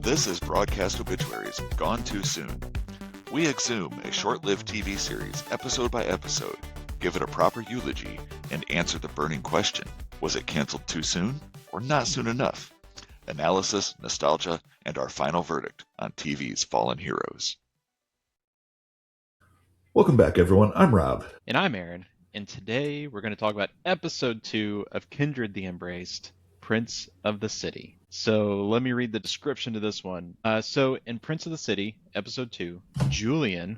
This is Broadcast Obituaries, Gone Too Soon. We exhume a short-lived TV series, episode by episode, give it a proper eulogy, and answer the burning question, was it canceled too soon or not soon enough? Analysis, nostalgia, and our final verdict on TV's fallen heroes. Welcome back, everyone. I'm Rob. And I'm Aaron. And today we're going to talk about episode 2 of Kindred the Embraced, Prince of the City. So let me read the description to this one. So in Prince of the City, episode 2, Julian,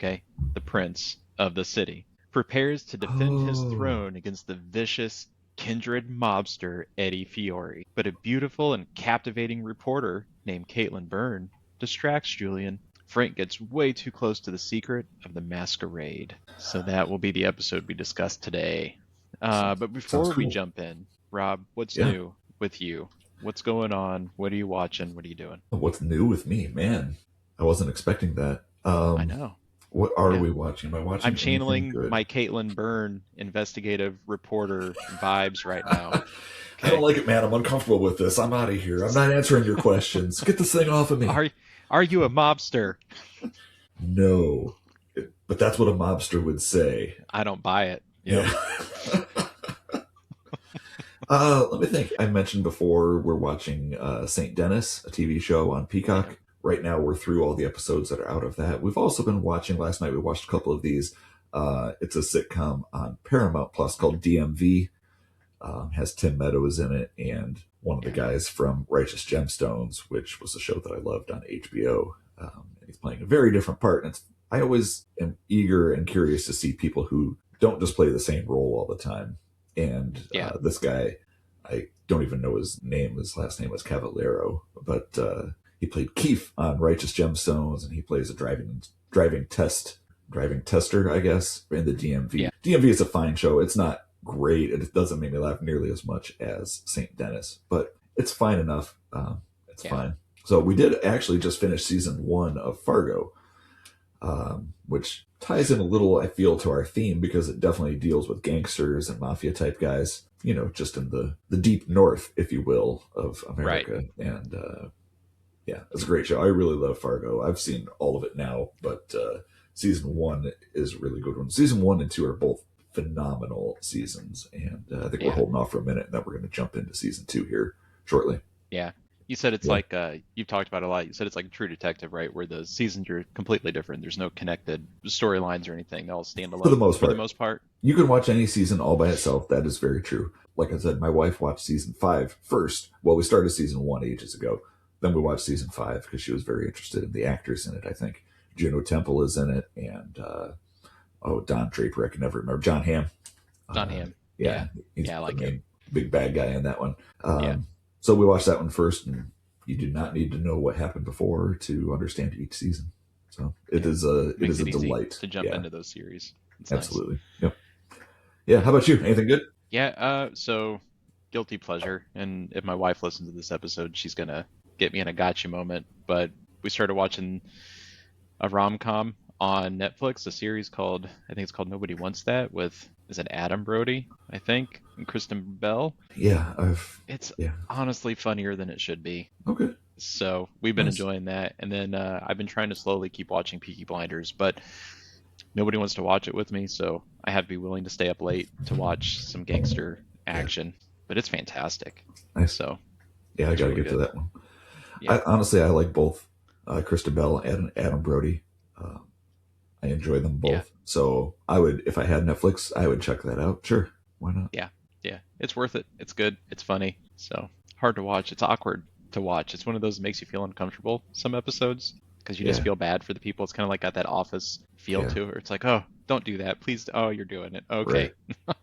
the Prince of the City, prepares to defend his throne against the vicious Kindred mobster Eddie Fiore. But a beautiful and captivating reporter named Caitlin Byrne distracts Julian. Frank gets way too close to the secret of the masquerade. So that will be the episode we discuss today. But before we jump in, Rob, what's new with you? What's going on? What are you watching? What are you doing? What's new with me? Man, I wasn't expecting that. I know. What are we watching? Am I watching? I'm channeling my Caitlin Byrne investigative reporter vibes right now. Okay. I don't like it, man. I'm uncomfortable with this. I'm out of here. I'm not answering your questions. Get this thing off of me. Are you a mobster? No. But that's what a mobster would say. I don't buy it. Yeah. Let me think. I mentioned before we're watching St. Dennis, a TV show on Peacock. Yeah. Right now we're through all the episodes that are out of that. We've also been watching, last night we watched a couple of these. It's a sitcom on Paramount Plus called DMV. Has Tim Meadows in it and one of the guys from Righteous Gemstones, which was a show that I loved on HBO. And he's playing a very different part. And I always am eager and curious to see people who don't just play the same role all the time. And this guy, I don't even know his name. His last name was Cavallero, but he played Keith on Righteous Gemstones, and he plays a driving tester, I guess, in the DMV. Yeah. DMV is a fine show. It's not great. It doesn't make me laugh nearly as much as St. Dennis, but it's fine enough. It's fine. So we did actually just finish season 1 of Fargo, which ties in a little, I feel, to our theme because it definitely deals with gangsters and mafia type guys, you know, just in the deep north, if you will, of America. Right. And it's a great show. I really love Fargo. I've seen all of it now, but season 1 is a really good one. Season 1 and 2 are both phenomenal seasons, and I think we're holding off for a minute, and then we're going to jump into season 2 here shortly. Yeah. You said it's like, you've talked about it a lot. You said it's like True Detective, right? Where the seasons are completely different. There's no connected storylines or anything. They all stand alone. For the most part. You can watch any season all by itself. That is very true. Like I said, my wife watched season 5 first. Well, we started season 1 ages ago. Then we watched season 5 because she was very interested in the actors in it, I think. Juno Temple is in it. And, Don Draper, I can never remember. John Hamm. John Hamm. Yeah. He's I like him. Big bad guy in that one. So we watched that one first, and you do not need to know what happened before to understand each season. So it is a delight to jump into those series. It's absolutely. Nice. Yep. Yeah. How about you? Anything good? Yeah. So guilty pleasure. And if my wife listens to this episode, she's going to get me in a gotcha moment. But we started watching a rom-com on Netflix, a series called, I think it's called Nobody Wants That, with, is it Adam Brody, I think, and Kristen Bell? Yeah. It's honestly funnier than it should be. Okay. So we've been enjoying that. And then I've been trying to slowly keep watching Peaky Blinders, but nobody wants to watch it with me, so I have to be willing to stay up late to watch some gangster action. But it's fantastic. Nice. So yeah, I got to get to that one. Yeah. I like both Kristen Bell and Adam Brody. I enjoy them both. Yeah. So I would, if I had Netflix, I would check that out. Sure. Why not? Yeah. It's worth it. It's good. It's funny. So hard to watch. It's awkward to watch. It's one of those that makes you feel uncomfortable, some episodes, because you just feel bad for the people. It's kind of like got that Office feel to it. It's like, oh, don't do that. Please. Oh, you're doing it. Okay. Right.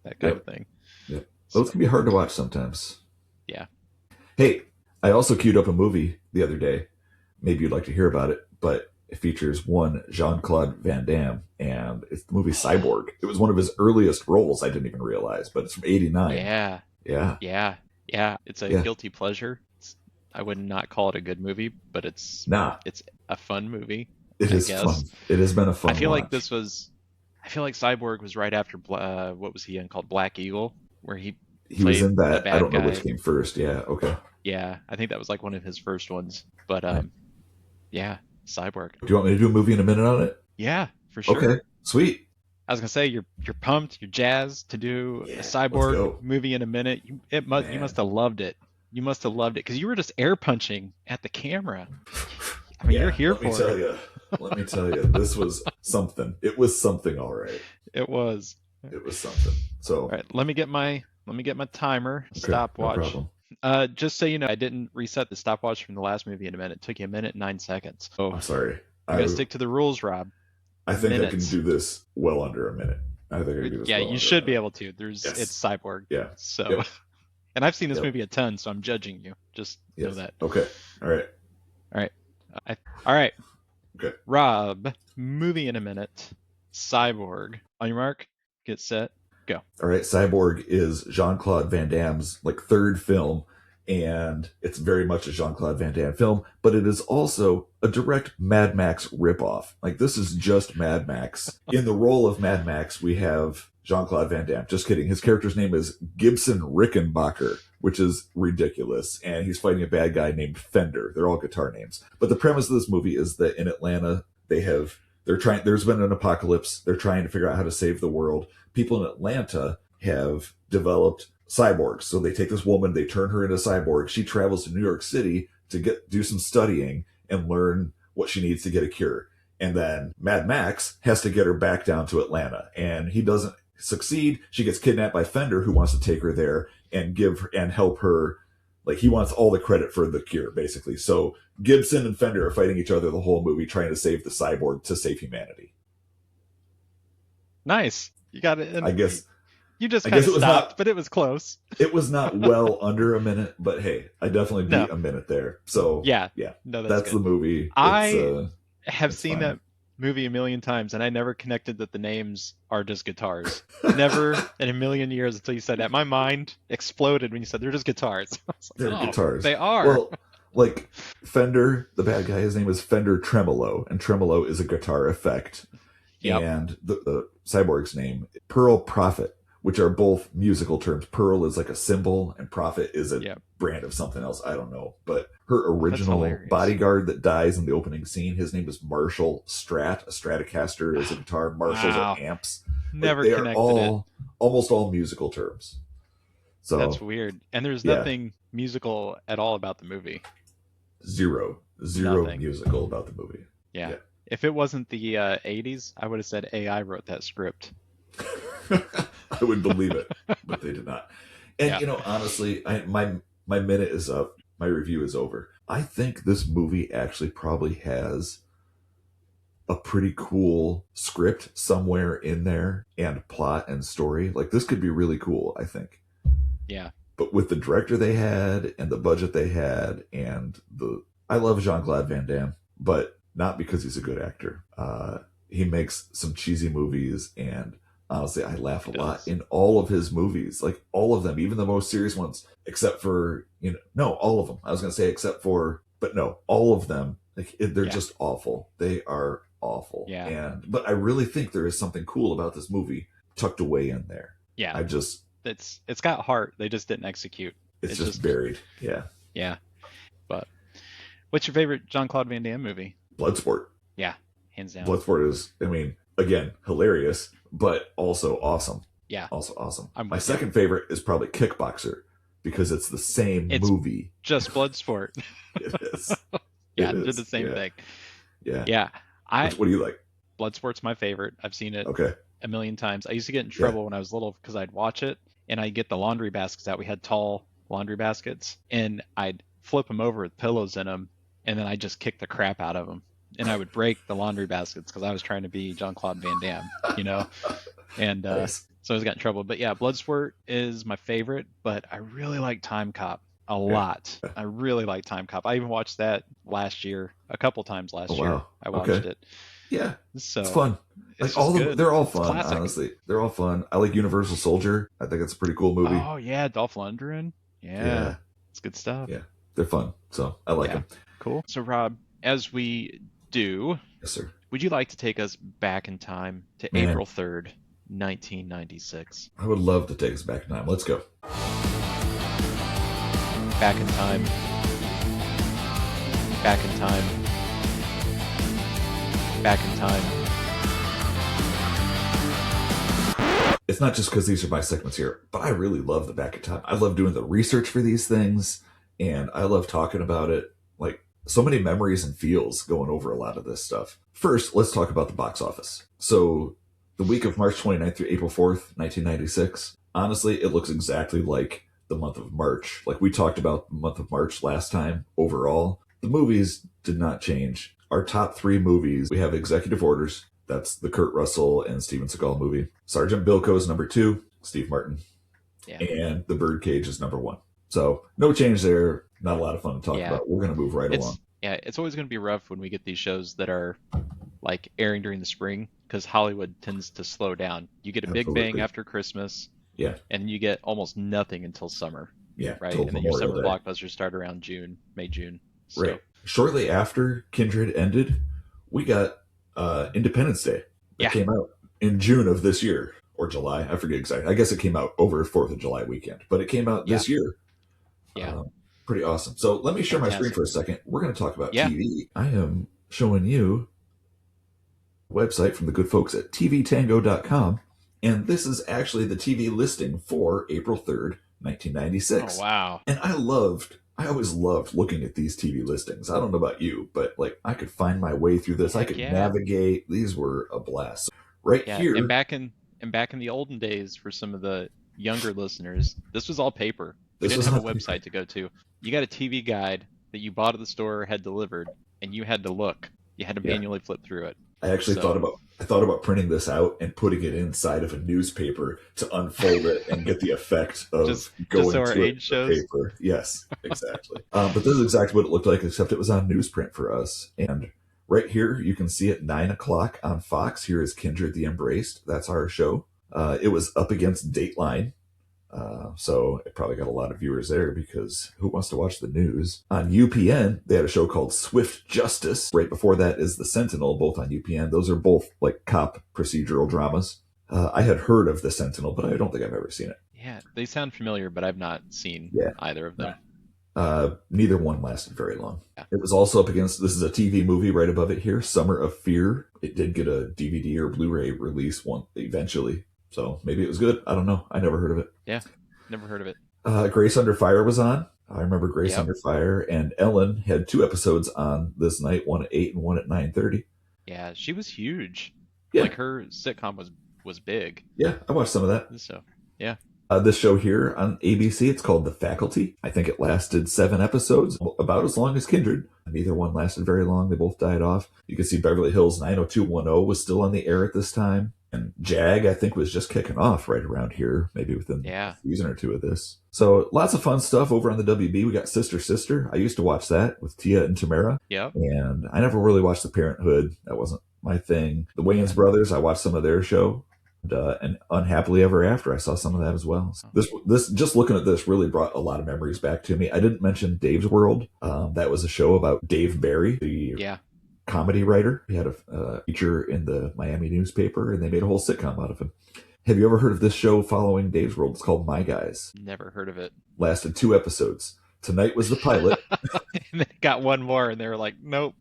That kind of thing. Yep. Those can be hard to watch sometimes. Yeah. Hey, I also queued up a movie the other day. Maybe you'd like to hear about it, but it features one Jean-Claude Van Damme, and it's the movie Cyborg. It was one of his earliest roles. I didn't even realize, but it's from '89. Yeah. It's a guilty pleasure. I would not call it a good movie, but it's a fun movie. It is fun. It has been a fun. I feel watch. I feel like Cyborg was right after what was he in called Black Eagle, where he was in that. I don't know which came first. Yeah. Okay. Yeah, I think that was like one of his first ones. But Right. yeah, Cyborg. Do you want me to do a movie in a minute on it? Yeah, for Okay, sure. sweet. I was gonna say you're pumped, you're jazzed to do a Yeah, let's Cyborg go, movie in a minute. You must man. have loved it. You must have loved it because you were just air punching at the camera. I mean, you're Yeah, here let me for tell it. you. Let me tell you, this was something. It was something, all right. It was. It was something. All So, right, let me get my timer okay, no stopwatch. problem. Just so you know, I didn't reset the stopwatch from the last movie in a minute. It took you a minute and 9 seconds. So I'm sorry. we gotta I stick to the rules, Rob. I think I can Minutes. do this well under a minute. I think I can do this Yeah, well you under a should be minute. able to. It's Yes. Cyborg. Yeah. So, Yep. and I've seen this Yep. movie a ton, so I'm judging you. Just know Yes. that. Okay. All right. All right. All right. Okay. Rob, movie in a minute. Cyborg. On your mark, get set, go. All right. Cyborg is Jean-Claude Van Damme's like third film, and it's very much a Jean-Claude Van Damme film, but it is also a direct Mad Max ripoff. Like this is just Mad Max. In the role of Mad Max, we have Jean-Claude Van Damme. Just kidding. His character's name is Gibson Rickenbacker, which is ridiculous. And he's fighting a bad guy named Fender. They're all guitar names. But the premise of this movie is that in Atlanta, there's been an apocalypse. They're trying to figure out how to save the world. People in Atlanta have developed cyborgs. So they take this woman, they turn her into a cyborg. She travels to New York City to do some studying and learn what she needs to get a cure. And then Mad Max has to get her back down to Atlanta, and he doesn't succeed. She gets kidnapped by Fender, who wants to take her there and help her. Like he wants all the credit for the cure, basically. So Gibson and Fender are fighting each other the whole movie, trying to save the cyborg to save humanity. Nice. You got it. I guess You just I kind guess of it was stopped, not but it was close. it was not well under a minute, but hey, I definitely No. beat a minute there. So Yeah. yeah, No, that's good. the movie. I have it's seen fine. that movie a million times, and I never connected that the names are just guitars. Never in a million years until you said that. My mind exploded when you said they're just guitars. I was like, They're oh, guitars. They are. Well, like Fender, the bad guy, his name is Fender Tremolo, and tremolo is a guitar effect. Yep. And the cyborg's name, Pearl Prophet, which are both musical terms. Pearl is like a symbol, and Prophet is a Yep. brand of something else. I don't know. But her original hilarious. bodyguard that dies in the opening scene, his name is Marshall Strat. A Stratocaster is a guitar. Marshalls Wow. are amps. Never they connected are almost all musical terms. So That's weird. And there's yeah. nothing musical at all about the movie. zero Nothing. musical about the movie. Yeah. Yeah. If it wasn't the 80s, I would have said AI wrote that script. I would believe it, but they did not. And Yeah. you know, honestly, my minute is up. My review is over. I think this movie actually probably has a pretty cool script somewhere in there, and plot and story. Like this could be really cool, I think. Yeah. But with the director they had and the budget they had I love Jean-Claude Van Damme, but not because he's a good actor. He makes some cheesy movies, and honestly, I laugh a lot in all of his movies, like all of them, even the most serious ones, except for, all of them. I was going to say except for, but no, all of them, like they're just awful. They are awful. Yeah. But I really think there is something cool about this movie tucked away in there. Yeah. It's got heart. They just didn't execute. It's just buried. Yeah. Yeah. But what's your favorite Jean-Claude Van Damme movie? Bloodsport. Yeah. Hands down. Bloodsport is, again, hilarious, but also awesome. Yeah. Also awesome. My second favorite is probably Kickboxer, because it's the same movie. Just Bloodsport. It is. Yeah, they're the same thing. Yeah. Yeah. What do you like? Bloodsport's my favorite. I've seen it Okay. a million times. I used to get in trouble when I was little because I'd watch it and I'd get the laundry baskets out. We had tall laundry baskets, and I'd flip them over with pillows in them, and then I'd just kick the crap out of them. And I would break the laundry baskets because I was trying to be Jean-Claude Van Damme, And Nice. so I got in trouble. But yeah, Bloodsport is my favorite, but I really like Time Cop a lot. I really like Time Cop. I even watched that last year, a couple times last year. Wow. I watched it. Yeah. So it's fun. it's They're all fun, classic. honestly. They're all fun. I like Universal Soldier. I think it's a pretty cool movie. Oh yeah, Dolph Lundgren. Yeah. It's good stuff. Yeah. They're fun. So I like them. Cool. So Rob, as we do, Yes, sir. would you like to take us back in time to Man. April 3rd, 1996? I would love to take us back in time. Let's go. Back in time. Back in time. Back in time. It's not just because these are my segments here, but I really love the back in time. I love doing the research for these things, and I love talking about it. Like, so many memories and feels going over a lot of this stuff. First, let's talk about the box office. So, the week of March 29th through April 4th, 1996, honestly, it looks exactly like the month of March. Like we talked about the month of March last time overall. The movies did not change. Our top 3 movies, we have Executive Orders. That's the Kurt Russell and Steven Seagal movie. Sergeant Bilko is number 2, Steve Martin. Yeah. And The Birdcage is number 1. So no change there. Not a lot of fun to talk about. We're going to move right along. Yeah, it's always going to be rough when we get these shows that are like airing during the spring because Hollywood tends to slow down. You get a big bang after Christmas. Yeah. And you get almost nothing until summer. Yeah. Right. And then your summer blockbusters start around June, May, June. So. Right. Shortly after Kindred ended, we got Independence Day. That came out in June of this year. Or July. I forget exactly. I guess it came out over 4th of July weekend. But it came out this year. Yeah. Pretty awesome. So let me share my screen for a second. We're going to talk about TV. I am showing you a website from the good folks at tvtango.com. And this is actually the TV listing for April 3rd, 1996. Oh, wow. And I always loved looking at these TV listings. I don't know about you, but like I could find my way through this. I could navigate. These were a blast. Here. And back in the olden days, for some of the younger listeners, this was all paper. We didn't have a website to go to. You got a TV guide that you bought at the store, had delivered, and you had to look. You had to manually flip through it. I actually thought about printing this out and putting it inside of a newspaper to unfold it and get the effect of going so our to age shows. Paper. Yes, exactly. But this is exactly what it looked like, except it was on newsprint for us. And right here, you can see at 9 o'clock on Fox. Here is Kindred the Embraced. That's our show. It was up against Dateline. So it probably got a lot of viewers there because who wants to watch the news? On UPN, they had a show called Swift Justice. Right before that is The Sentinel, both on UPN. Those are both like cop procedural dramas. I had heard of The Sentinel, but I don't think I've ever seen it. Yeah, they sound familiar, but I've not seen either of them. Neither one lasted very long. Yeah. It was also up against, this is a TV movie right above it here, Summer of Fear. It did get a DVD or Blu-ray release eventually. So maybe it was good. I don't know. I never heard of it. Yeah, never heard of it. Grace Under Fire was on. I remember Grace Under Fire. And Ellen had 2 episodes on this night, one at 8 and one at 9:30. Yeah, she was huge. Yeah. Like her sitcom was big. Yeah, I watched some of that. So, yeah. This show here on ABC, it's called The Faculty. I think it lasted 7 episodes, about as long as Kindred. Neither one lasted very long. They both died off. You can see Beverly Hills 90210 was still on the air at this time. And JAG, I think, was just kicking off right around here, maybe within a season or 2 of this. So lots of fun stuff over on the WB. We got Sister Sister. I used to watch that with Tia and Tamara. Yeah. And I never really watched The Parenthood. That wasn't my thing. The Wayans brothers, I watched some of their show. And Unhappily Ever After, I saw some of that as well. So this just looking at this really brought a lot of memories back to me. I didn't mention Dave's World. That was a show about Dave Barry, the comedy writer. He had a feature in the Miami newspaper, and they made a whole sitcom out of him. Have you ever heard of this show following Dave's World? It's called My Guys. Never heard of it. Lasted 2 episodes. Tonight was the pilot. And they got one more, and they were like, nope.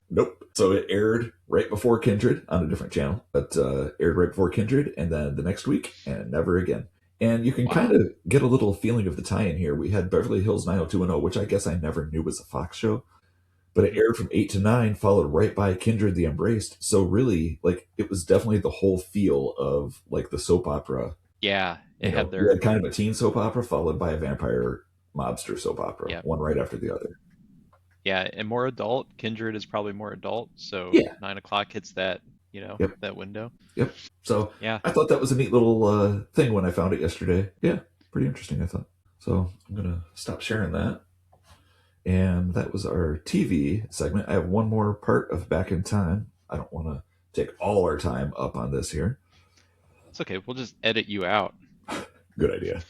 So it aired right before Kindred on a different channel, but aired right before Kindred, and then the next week, and never again. And you can kind of get a little feeling of the tie-in here. We had Beverly Hills 90210, which I guess I never knew was a Fox show, but it aired from 8 to 9, followed right by Kindred the Embraced. So really, like, it was definitely the whole feel of like the soap opera. Yeah, we had kind of a teen soap opera followed by a vampire mobster soap opera, one right after the other. Yeah, and more adult. Kindred is probably more adult, so 9 o'clock hits that, that window. Yep. So I thought that was a neat little thing when I found it yesterday. Yeah, pretty interesting, I thought. So I'm going to stop sharing that. And that was our TV segment. I have one more part of Back in Time. I don't want to take all our time up on this here. It's okay. We'll just edit you out. Good idea.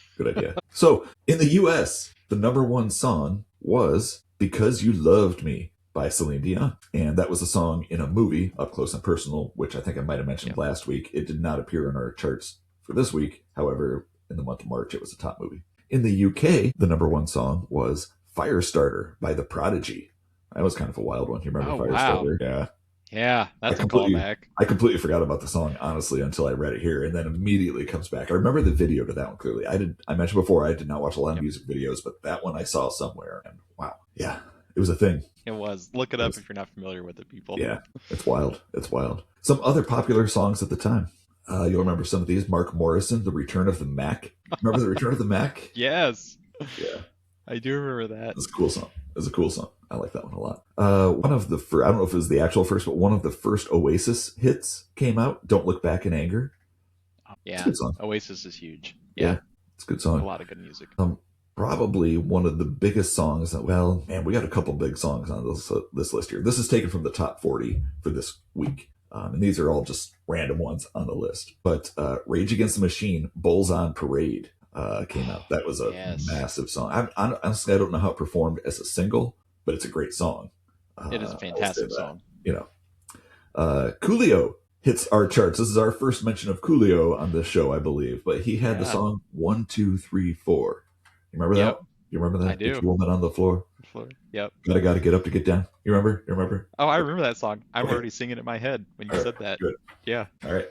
So in the U.S., the #1 song was Because You Loved Me by Celine Dion. And that was a song in a movie, Up Close and Personal, which I think I might have mentioned last week. It did not appear in our charts for this week. However, in the month of March, it was a top movie. In the UK, the #1 song was Firestarter by The Prodigy. That was kind of a wild one. You remember Firestarter? Wow. Yeah. Yeah, that's a callback. I completely forgot about the song, honestly, until I read it here, and then immediately comes back. I remember the video to that one clearly. I mentioned before I did not watch a lot of music videos, but that one I saw somewhere, and wow, yeah, it was a thing. It was. Look it up if you're not familiar with it, people. Yeah, it's wild. It's wild. Some other popular songs at the time. You'll remember some of these. Mark Morrison, The Return of the Mac. Remember The Return of the Mac? Yes. Yeah. I do remember that. It's a cool song. It's a cool song. I like that one a lot. One of the I don't know if it was the actual first, but one of the first Oasis hits came out. Don't Look Back in Anger. Yeah. It's a good song. Oasis is huge. Yeah. It's a good song. A lot of good music. Probably one of the biggest songs that, well, man, we got a couple big songs on this list here. This is taken from the top 40 for this week. And these are all just random ones on the list. But Rage Against the Machine, Bulls on Parade came out. That was a massive song. Honestly, I don't know how it performed as a single, but it's a great song. It is a fantastic song. You know, Coolio hits our charts. This is our first mention of Coolio on this show, I believe. But he had the song 1, 2, 3, 4. You remember that? You remember that? I do. Each woman on the floor. Yep. Gotta get up to get down. You remember? You remember? Oh, I remember that song. I'm already singing it in my head when you said that. Good. Yeah. All right.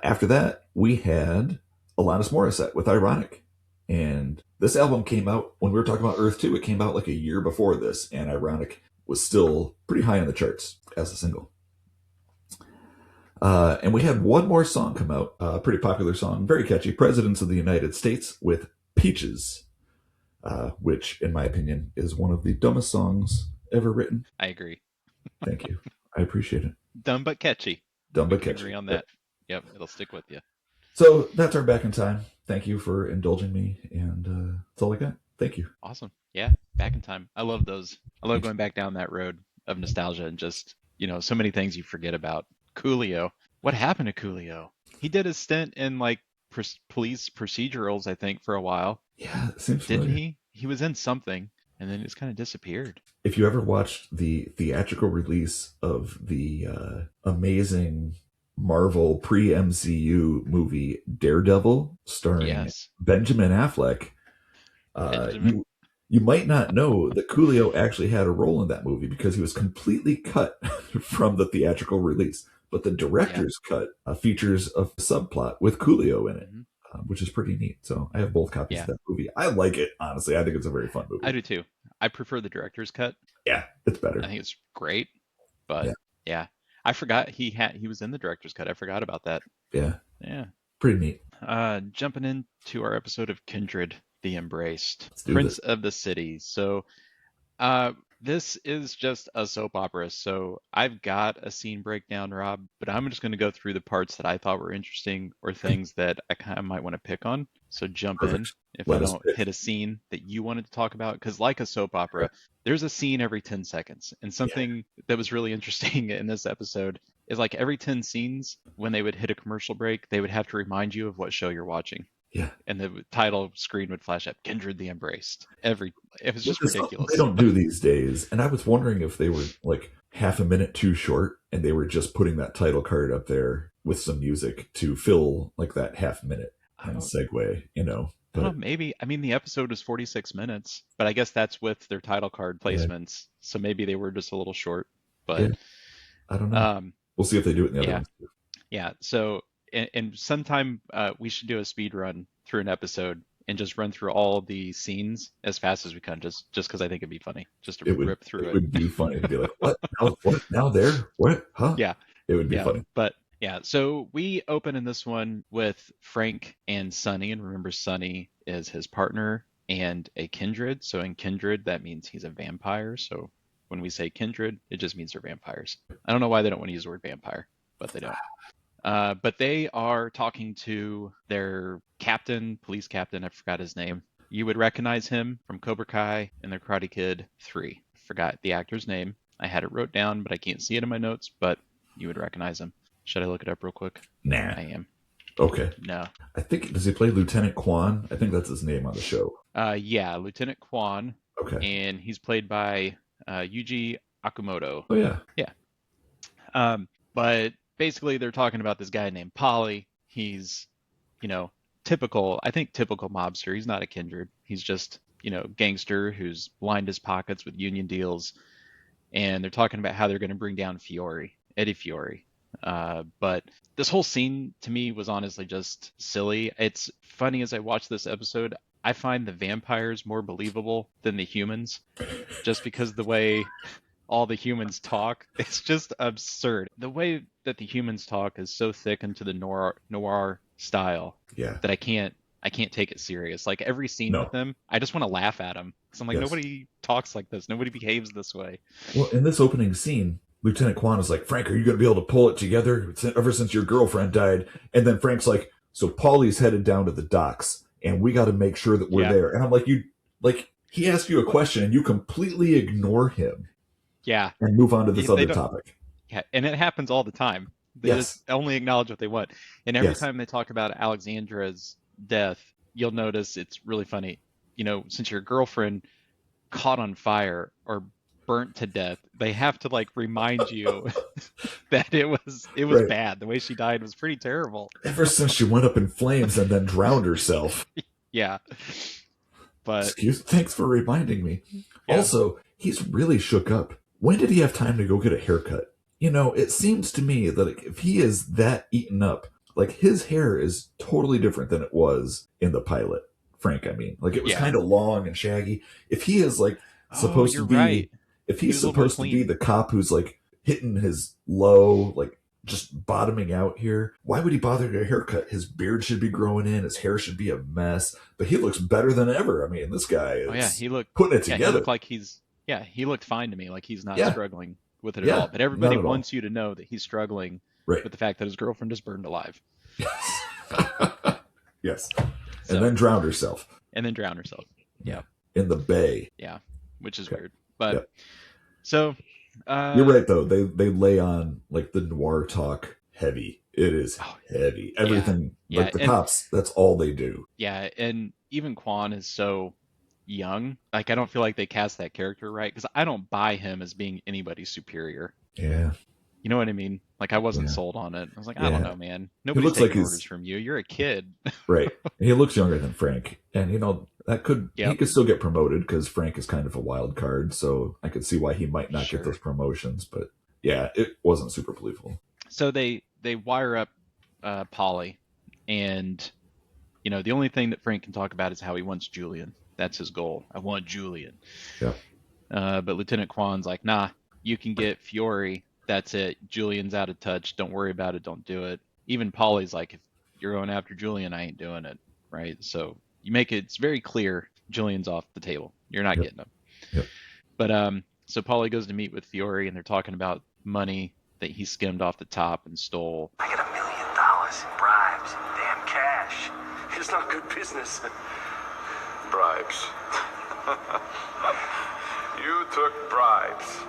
After that, we had Alanis Morissette with Ironic. And this album came out when we were talking about Earth 2. It came out like a year before this, and Ironic was still pretty high on the charts as a single. And we had one more song come out, a pretty popular song, very catchy, Presidents of the United States with Peaches, which, in my opinion, is one of the dumbest songs ever written. I agree. Thank you. I appreciate it. Dumb but catchy. Dumb but catchy. Agree on that. Yep, it'll stick with you. So that's our Back in Time. Thank you for indulging me, and that's all I got. Thank you. Awesome. Yeah, Back in Time. I love those. I love going back down that road of nostalgia and just, so many things you forget about. Coolio. What happened to Coolio? He did a stint in like police procedurals, I think, for a while. Yeah, it seems familiar. Didn't he? He was in something, and then it just kind of disappeared. If you ever watched the theatrical release of the amazing Marvel pre-MCU movie Daredevil, starring Benjamin Affleck, you might not know that Coolio actually had a role in that movie because he was completely cut from the theatrical release. But the director's cut features a subplot with Coolio in it, which is pretty neat. So I have both copies of that movie. I like it, honestly. I think it's a very fun movie. I do too. I prefer the director's cut. Yeah, it's better. I think it's great. But yeah. I forgot he was in the director's cut. I forgot about that. Yeah. Yeah. Pretty neat. Jumping into our episode of Kindred the Embraced, Prince of the City. So this is just a soap opera. So I've got a scene breakdown, Rob, but I'm just going to go through the parts that I thought were interesting or things that I kind of might want to pick on. So jump in if I don't hit a scene that you wanted to talk about. Because like a soap opera, there's a scene every 10 seconds. And something that was really interesting in this episode is like every 10 scenes, when they would hit a commercial break, they would have to remind you of what show you're watching. Yeah. And the title screen would flash up, Kindred the Embraced. It was just ridiculous. They don't do these days. And I was wondering if they were like half a minute too short and they were just putting that title card up there with some music to fill like that half minute and segue, I don't know, maybe. I mean, the episode was 46 minutes, but I guess that's with their title card placements. Yeah. So maybe they were just a little short, but I don't know. We'll see if they do it in the other ones. Yeah. So, and sometime we should do a speed run through an episode and just run through all the scenes as fast as we can, just because I think it'd be funny, just to rip through it. It would be funny to be like, what? Now there? What? Huh? Yeah. It would be funny. But yeah, so we open in this one with Frank and Sonny, and remember Sonny is his partner and a kindred. So in kindred, that means he's a vampire. So when we say kindred, it just means they're vampires. I don't know why they don't want to use the word vampire, but they don't. But they are talking to their captain, police captain, I forgot his name. You would recognize him from Cobra Kai and the Karate Kid 3. Forgot the actor's name. I had it wrote down, but I can't see it in my notes, but you would recognize him. Should I look it up real quick? Nah. I am. Okay. No. I think, does he play Lieutenant Quan? I think that's his name on the show. Yeah, Lieutenant Quan. Okay. And he's played by Yuji Akamoto. Oh, yeah. Yeah. But basically they're talking about this guy named Polly. He's, typical mobster. He's not a kindred. He's just, gangster who's lined his pockets with union deals, and they're talking about how they're going to bring down Eddie Fiore. But this whole scene to me was honestly just silly. It's funny, as I watch this episode, I find the vampires more believable than the humans, just because the way all the humans talk, it's just absurd. The way that the humans talk is so thick into the noir style Yeah. that I can't take it serious. Like every scene with No. them, I just want to laugh at them because I'm like, Yes. nobody talks like this, nobody behaves this way. Well, in this opening scene, Lieutenant Kwan is like, Frank, are you going to be able to pull it together ever since your girlfriend died? And then Frank's like, so Paulie's headed down to the docks, and we got to make sure that we're Yeah. there. And I'm like, he asked you a question, and you completely ignore him. Yeah. And move on to this They other don't- topic. Yeah, and it happens all the time. They Yes. just only acknowledge what they want. And every Yes. time they talk about Alexandra's death, you'll notice it's really funny. Since your girlfriend caught on fire or burnt to death, they have to like remind you that it was Right. bad. The way she died was pretty terrible. Ever since she went up in flames and then drowned herself. Yeah. But Thanks for reminding me. Yeah. Also, he's really shook up. When did he have time to go get a haircut? It seems to me that if he is that eaten up, like his hair is totally different than it was in the pilot. Frank, I mean, like it was Yeah. kind of long and shaggy. If he is like supposed to you're be, right. if He he's was a little more supposed to be clean. the cop who's like hitting his low, like just bottoming out here, why would he bother to get a haircut? His beard should be growing in, his hair should be a mess, but he looks better than ever. I mean, this guy is Oh yeah, he looked putting it he together. looked like he looked fine to me, like he's not Yeah. struggling with it Yeah, at all. But everybody not at all. wants you to know that he's struggling Right. with the fact that his girlfriend is burned alive. Yes. So, And then drowned herself and then drowned herself. Yeah. in the bay. Yeah. Which is Okay. weird. But Yep. so You're right, though. They lay on like the noir talk heavy. It is Oh, heavy. Everything, Yeah, like the and- cops, that's all they do. Yeah, and even Quan is so young. Like I don't feel like they cast that character right because I don't buy him as being anybody superior. Yeah. You know what I mean? Like I wasn't Yeah. sold on it. I was like, I don't Yeah. know, man. Nobody's looks like taking he's- orders from you. You're a kid. Right. He looks younger than Frank. And, that could, Yep. he could still get promoted because Frank is kind of a wild card. So I could see why he might not Sure. get those promotions. But yeah, it wasn't super believable. So they wire up Polly, and the only thing that Frank can talk about is how he wants Julian. That's his goal. I want Julian. Yeah. But Lieutenant Kwan's like, nah, you can get Fiore. That's it. Julian's out of touch. Don't worry about it. Don't do it. Even Polly's like, if you're going after Julian, I ain't doing it. Right. So you make it's very clear Julian's off the table. You're not Yep. getting him. Yep. But so Polly goes to meet with Fiore, and they're talking about money that he skimmed off the top and stole. I get $1 million in bribes, damn cash. It's not good business. Bribes. You took bribes.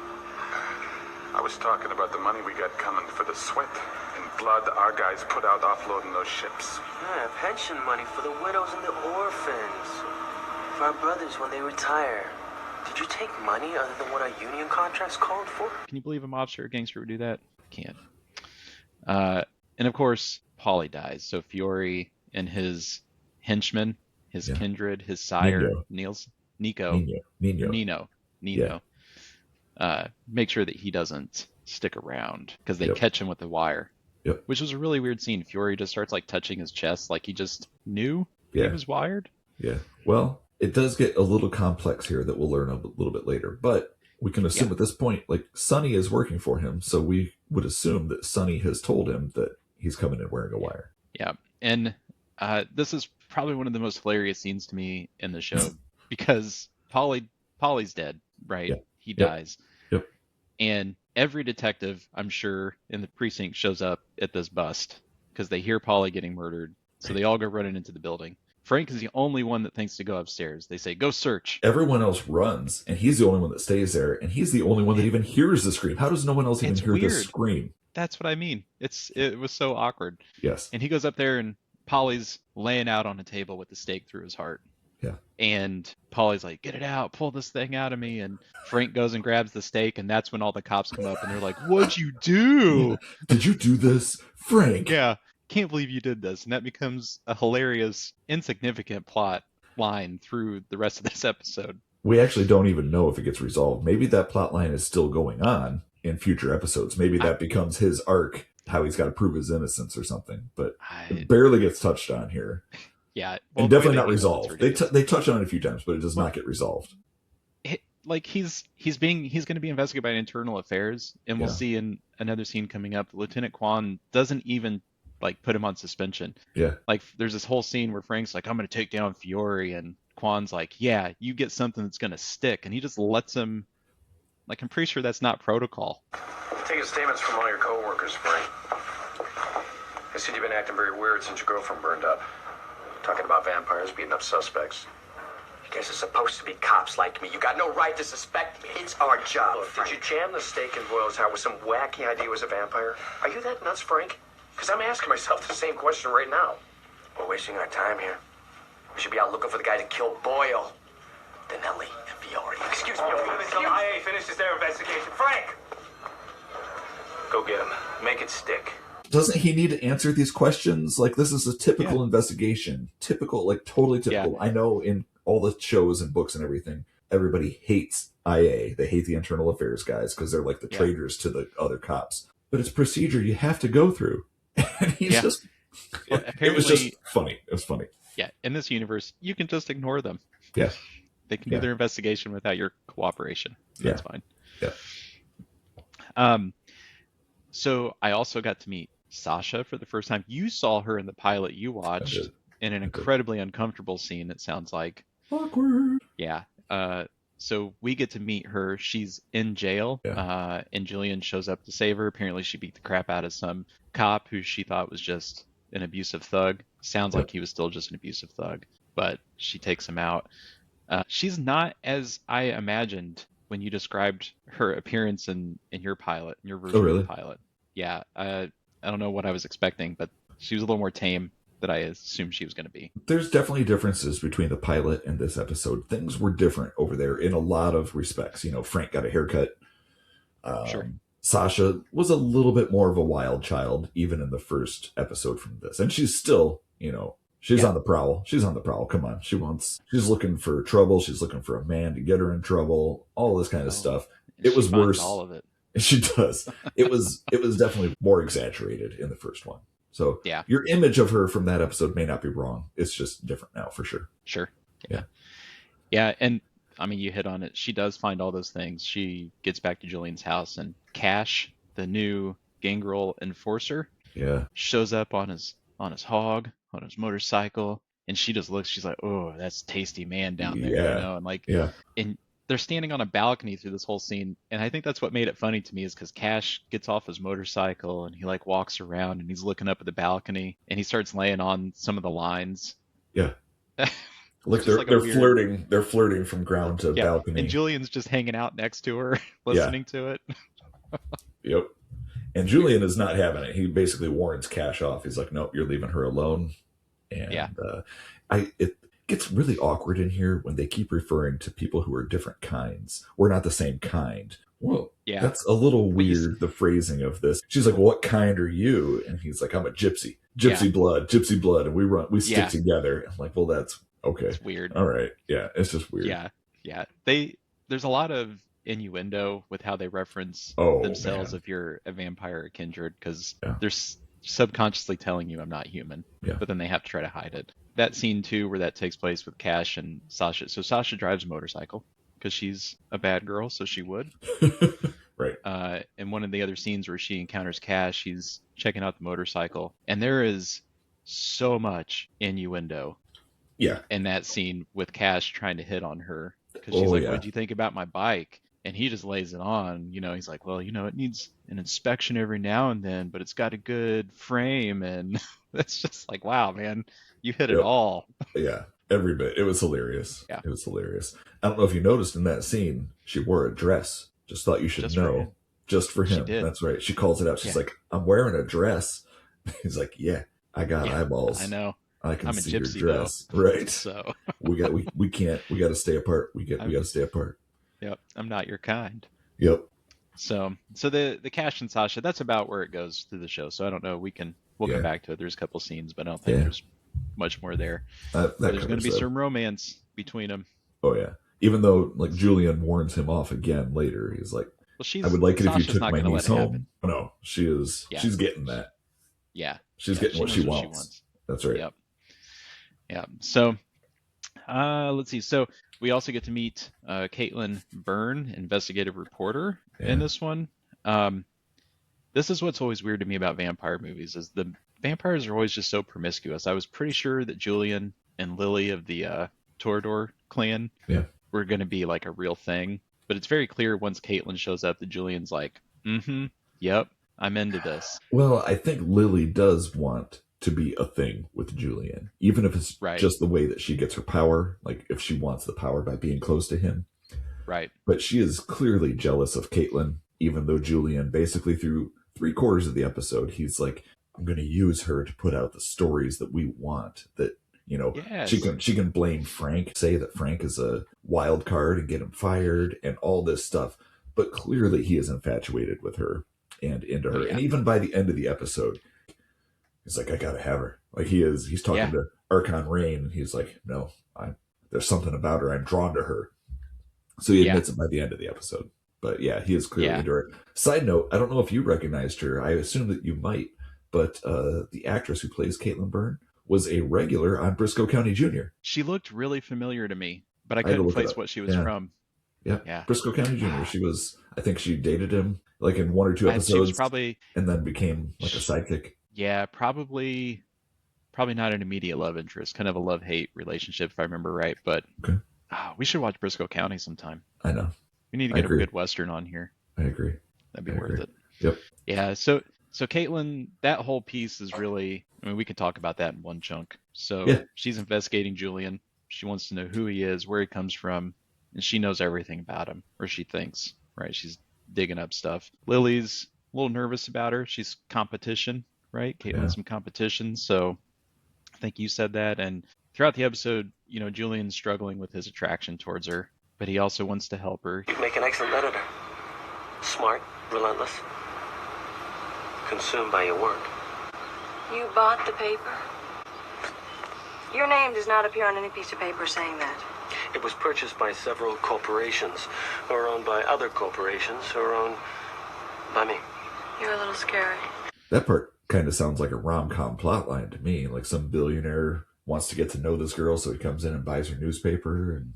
I was talking about the money we got coming for the sweat and blood our guys put out offloading those ships. Yeah, pension money for the widows and the orphans. For our brothers when they retire. Did you take money other than what our union contracts called for? Can you believe a mobster or gangster would do that? Can't. And of course, Polly dies. So Fiore and his henchman, his Yeah. kindred, his sire, Nino. Nino, make sure that he doesn't stick around because they Yep. catch him with the wire. Yep. Which was a really weird scene. Fiore just starts like touching his chest, like he just knew he Yeah. was wired. Yeah. Well, it does get a little complex here that we'll learn a little bit later. But we can assume at this point, like, Sonny is working for him. So we would assume that Sonny has told him that he's coming in wearing a wire. Yeah. And this is probably one of the most hilarious scenes to me in the show because Polly's dead, right? Yep. He Yep. dies. Yep. And every detective, I'm sure, in the precinct shows up at this bust because they hear Polly getting murdered. So they all go running into the building. Frank is the only one that thinks to go upstairs. They say, go search. Everyone else runs, and he's the only one that stays there, and he's the only one that even hears the scream. How does no one else even It's hear this weird. scream? That's what I mean. It was so awkward. Yes. And he goes up there and Polly's laying out on a table with the stake through his heart. Yeah. And Polly's like, get it out, pull this thing out of me. And Frank goes and grabs the stake, and that's when all the cops come up and they're like, what'd you do? Did you do this, Frank? Yeah, can't believe you did this. And that becomes a hilarious, insignificant plot line through the rest of this episode. We actually don't even know if it gets resolved. Maybe that plot line is still going on in future episodes. Maybe that becomes his arc, how he's got to prove his innocence or something. But it barely gets touched on here. Yeah. Well, and definitely not resolved. They touch on it a few times, but it does not get resolved. He's going to be investigated by internal affairs, and we'll see in another scene coming up, Lieutenant Kwan doesn't even put him on suspension. Yeah. There's this whole scene where Frank's like, I'm going to take down Fiore, and Kwan's like, yeah, you get something that's going to stick, and he just lets him. I'm pretty sure that's not protocol. Taking statements from all your co-workers, Frank. They said you've been acting very weird since your girlfriend burned up. Talking about vampires beating up suspects. You guys are supposed to be cops like me. You got no right to suspect me. It's our job, Look, Frank. did you jam the steak in Boyle's heart with some wacky idea he was a vampire? Are you that nuts, Frank? Because I'm asking myself the same question right now. We're wasting our time here. We should be out looking for the guy that killed Boyle, Danelli, and Fiore. Excuse me. Until IA finishes their investigation. Frank! Go get him. Make it stick. Doesn't he need to answer these questions? This is a typical investigation. Typical, totally typical. Yeah. I know in all the shows and books and everything, everybody hates IA. They hate the internal affairs guys because they're the traitors to the other cops. But it's procedure you have to go through. And he's just... Well, it was just funny. It was funny. Yeah, in this universe, you can just ignore them. Yeah. They can do their investigation without your cooperation. That's fine. Yeah. So I also got to meet Sasha for the first time. You saw her in the pilot you watched in an incredibly uncomfortable scene, it sounds like. Awkward. Yeah. So we get to meet her. She's in jail, and Julian shows up to save her. Apparently she beat the crap out of some cop who she thought was just an abusive thug. Sounds like he was still just an abusive thug, but she takes him out. She's not as I imagined when you described her appearance in your pilot, in your version of the pilot. Yeah, I don't know what I was expecting, but she was a little more tame than I assumed she was going to be. There's definitely differences between the pilot and this episode. Things were different over there in a lot of respects. Frank got a haircut. Sure. Sasha was a little bit more of a wild child, even in the first episode from this. And she's still, she's on the prowl. She's on the prowl. Come on. She's looking for trouble. She's looking for a man to get her in trouble. All this kind of stuff. It was worse. All of it. She does. It was definitely more exaggerated in the first one. So your image of her from that episode may not be wrong. It's just different now for sure. Sure. Yeah. And you hit on it. She does find all those things. She gets back to Julian's house, and Cash, the new gangrel enforcer, shows up on his hog, on his motorcycle, and she just looks. She's like, "Oh, that's tasty man down there," and they're standing on a balcony through this whole scene, and I think that's what made it funny to me is because Cash gets off his motorcycle and he walks around and he's looking up at the balcony and he starts laying on some of the lines. Yeah. They're flirting. They're flirting from ground to balcony. And Julian's just hanging out next to her, listening to it. Yep. And Julian is not having it. He basically warns Cash off. He's like, "Nope, you're leaving her alone." And it gets really awkward in here when they keep referring to people who are different kinds. We're not the same kind. Whoa. Yeah. That's a little weird, the phrasing of this. She's like, "What kind are you?" And he's like, "I'm a gypsy. Gypsy blood. And we stick together." I'm like, well, that's okay. It's weird. All right. Yeah. It's just weird. Yeah. There's a lot of innuendo with how they reference themselves if you're a vampire or kindred, because they're subconsciously telling you I'm not human, but then they have to try to hide it. That scene too, where that takes place with Cash and Sasha. So Sasha drives a motorcycle because she's a bad girl, so she would. Right. And one of the other scenes where she encounters Cash, he's checking out the motorcycle, and there is so much innuendo. Yeah. In that scene with Cash trying to hit on her because she's like, "What'd you think about my bike?" And he just lays it on. He's like, "Well, it needs an inspection every now and then, but it's got a good frame." And it's just like, wow, man, you hit it all. Yeah, every bit. It was hilarious. Yeah. It was hilarious. I don't know if you noticed in that scene, she wore a dress. Just thought you should know. Just for him. That's right. She calls it out. She's like, "I'm wearing a dress." He's like, "Yeah, I got eyeballs. I know. I can see your gypsy, dress." though. Right. So we got to stay apart. We got to stay apart. Yep. I'm not your kind. Yep. So the Cash and Sasha, that's about where it goes through the show. So I don't know. We'll come back to it. There's a couple scenes, but I don't think there's much more there. That There's going to covers be that. some romance between them. Oh yeah. Even though like Julian warns him off again later, he's like, Well, I would like it if you Sasha's took not my going to let niece it home. happen. No, she is. Yeah. She's getting that. Yeah. She's getting what she wants. That's right. Yep. Yeah. So, let's see. So we also get to meet Caitlin Byrne, investigative reporter, in this one. This is what's always weird to me about vampire movies is the vampires are always just so promiscuous. I was pretty sure that Julian and Lily of the Torador clan were going to be like a real thing, but it's very clear once Caitlin shows up that Julian's like, yep, I'm into this. Well, I think Lily does want to be a thing with Julian, even if it's just the way that she gets her power, like if she wants the power by being close to him. Right. But she is clearly jealous of Caitlin, even though Julian basically through 3/4 of the episode, he's like, I'm going to use her to put out the stories that we want, that, you know, she can blame Frank, say that Frank is a wild card and get him fired and all this stuff. But clearly he is infatuated with her and into her. And even by the end of the episode, he's like, I got to have her. Like he's talking to Archon Rain and he's like, no, there's something about her. I'm drawn to her. So he admits it by the end of the episode. But yeah, he is clearly into her. Side note, I don't know if you recognized her. I assume that you might. But the actress who plays Caitlin Byrne was a regular on Briscoe County Jr. She looked really familiar to me, but I couldn't place what she was from. Yeah, Briscoe County Jr. She was, I think she dated him like in 1 or 2 episodes. She was probably, and then became like a sidekick. Yeah, probably not an immediate love interest, kind of a love-hate relationship if I remember right. But we should watch Briscoe County sometime. I know. We need to get a good Western on here. I agree. That'd be worth it. Yep. Yeah, so Caitlin, that whole piece is really, I mean, we could talk about that in one chunk. So she's investigating Julian. She wants to know who he is, where he comes from, and she knows everything about him, or she thinks, right? She's digging up stuff. Lily's a little nervous about her. She's competition, right? Caitlin's some competition. So I think you said that. And throughout the episode, you know, Julian's struggling with his attraction towards her, but he also wants to help her. You'd make an excellent editor. Smart, relentless, consumed by your work. You bought the paper? Your name does not appear on any piece of paper saying that. It was purchased by several corporations, who are owned by other corporations, who are owned by me. You're a little scary. That part kind of sounds like a rom-com plotline to me. Like some billionaire wants to get to know this girl, so he comes in and buys her newspaper. And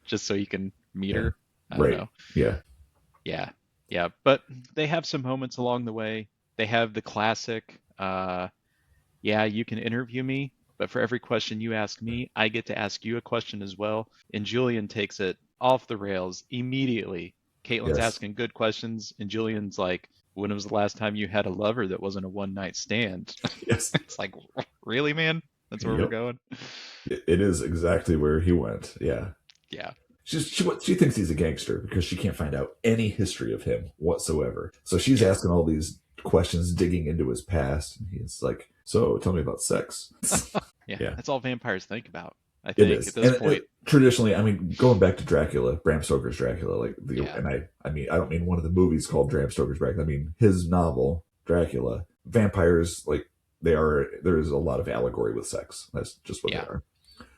just so you can meet her. I don't know. Yeah. But they have some moments along the way. They have the classic, you can interview me, but for every question you ask me, I get to ask you a question as well. And Julian takes it off the rails immediately. Caitlin's asking good questions, and Julian's like, when was the last time you had a lover that wasn't a one-night stand? Yes. It's like, really, man? That's where we're going? It is exactly where he went. Yeah. Yeah. She thinks he's a gangster because she can't find out any history of him whatsoever. So she's asking all these questions, digging into his past. And he's like, so tell me about sex. That's all vampires think about, I think, at this point. Traditionally, I mean, going back to Dracula, Bram Stoker's Dracula, and I don't mean one of the movies called Bram Stoker's Dracula. I mean his novel, Dracula. Vampires, like, there is a lot of allegory with sex. That's just what they are.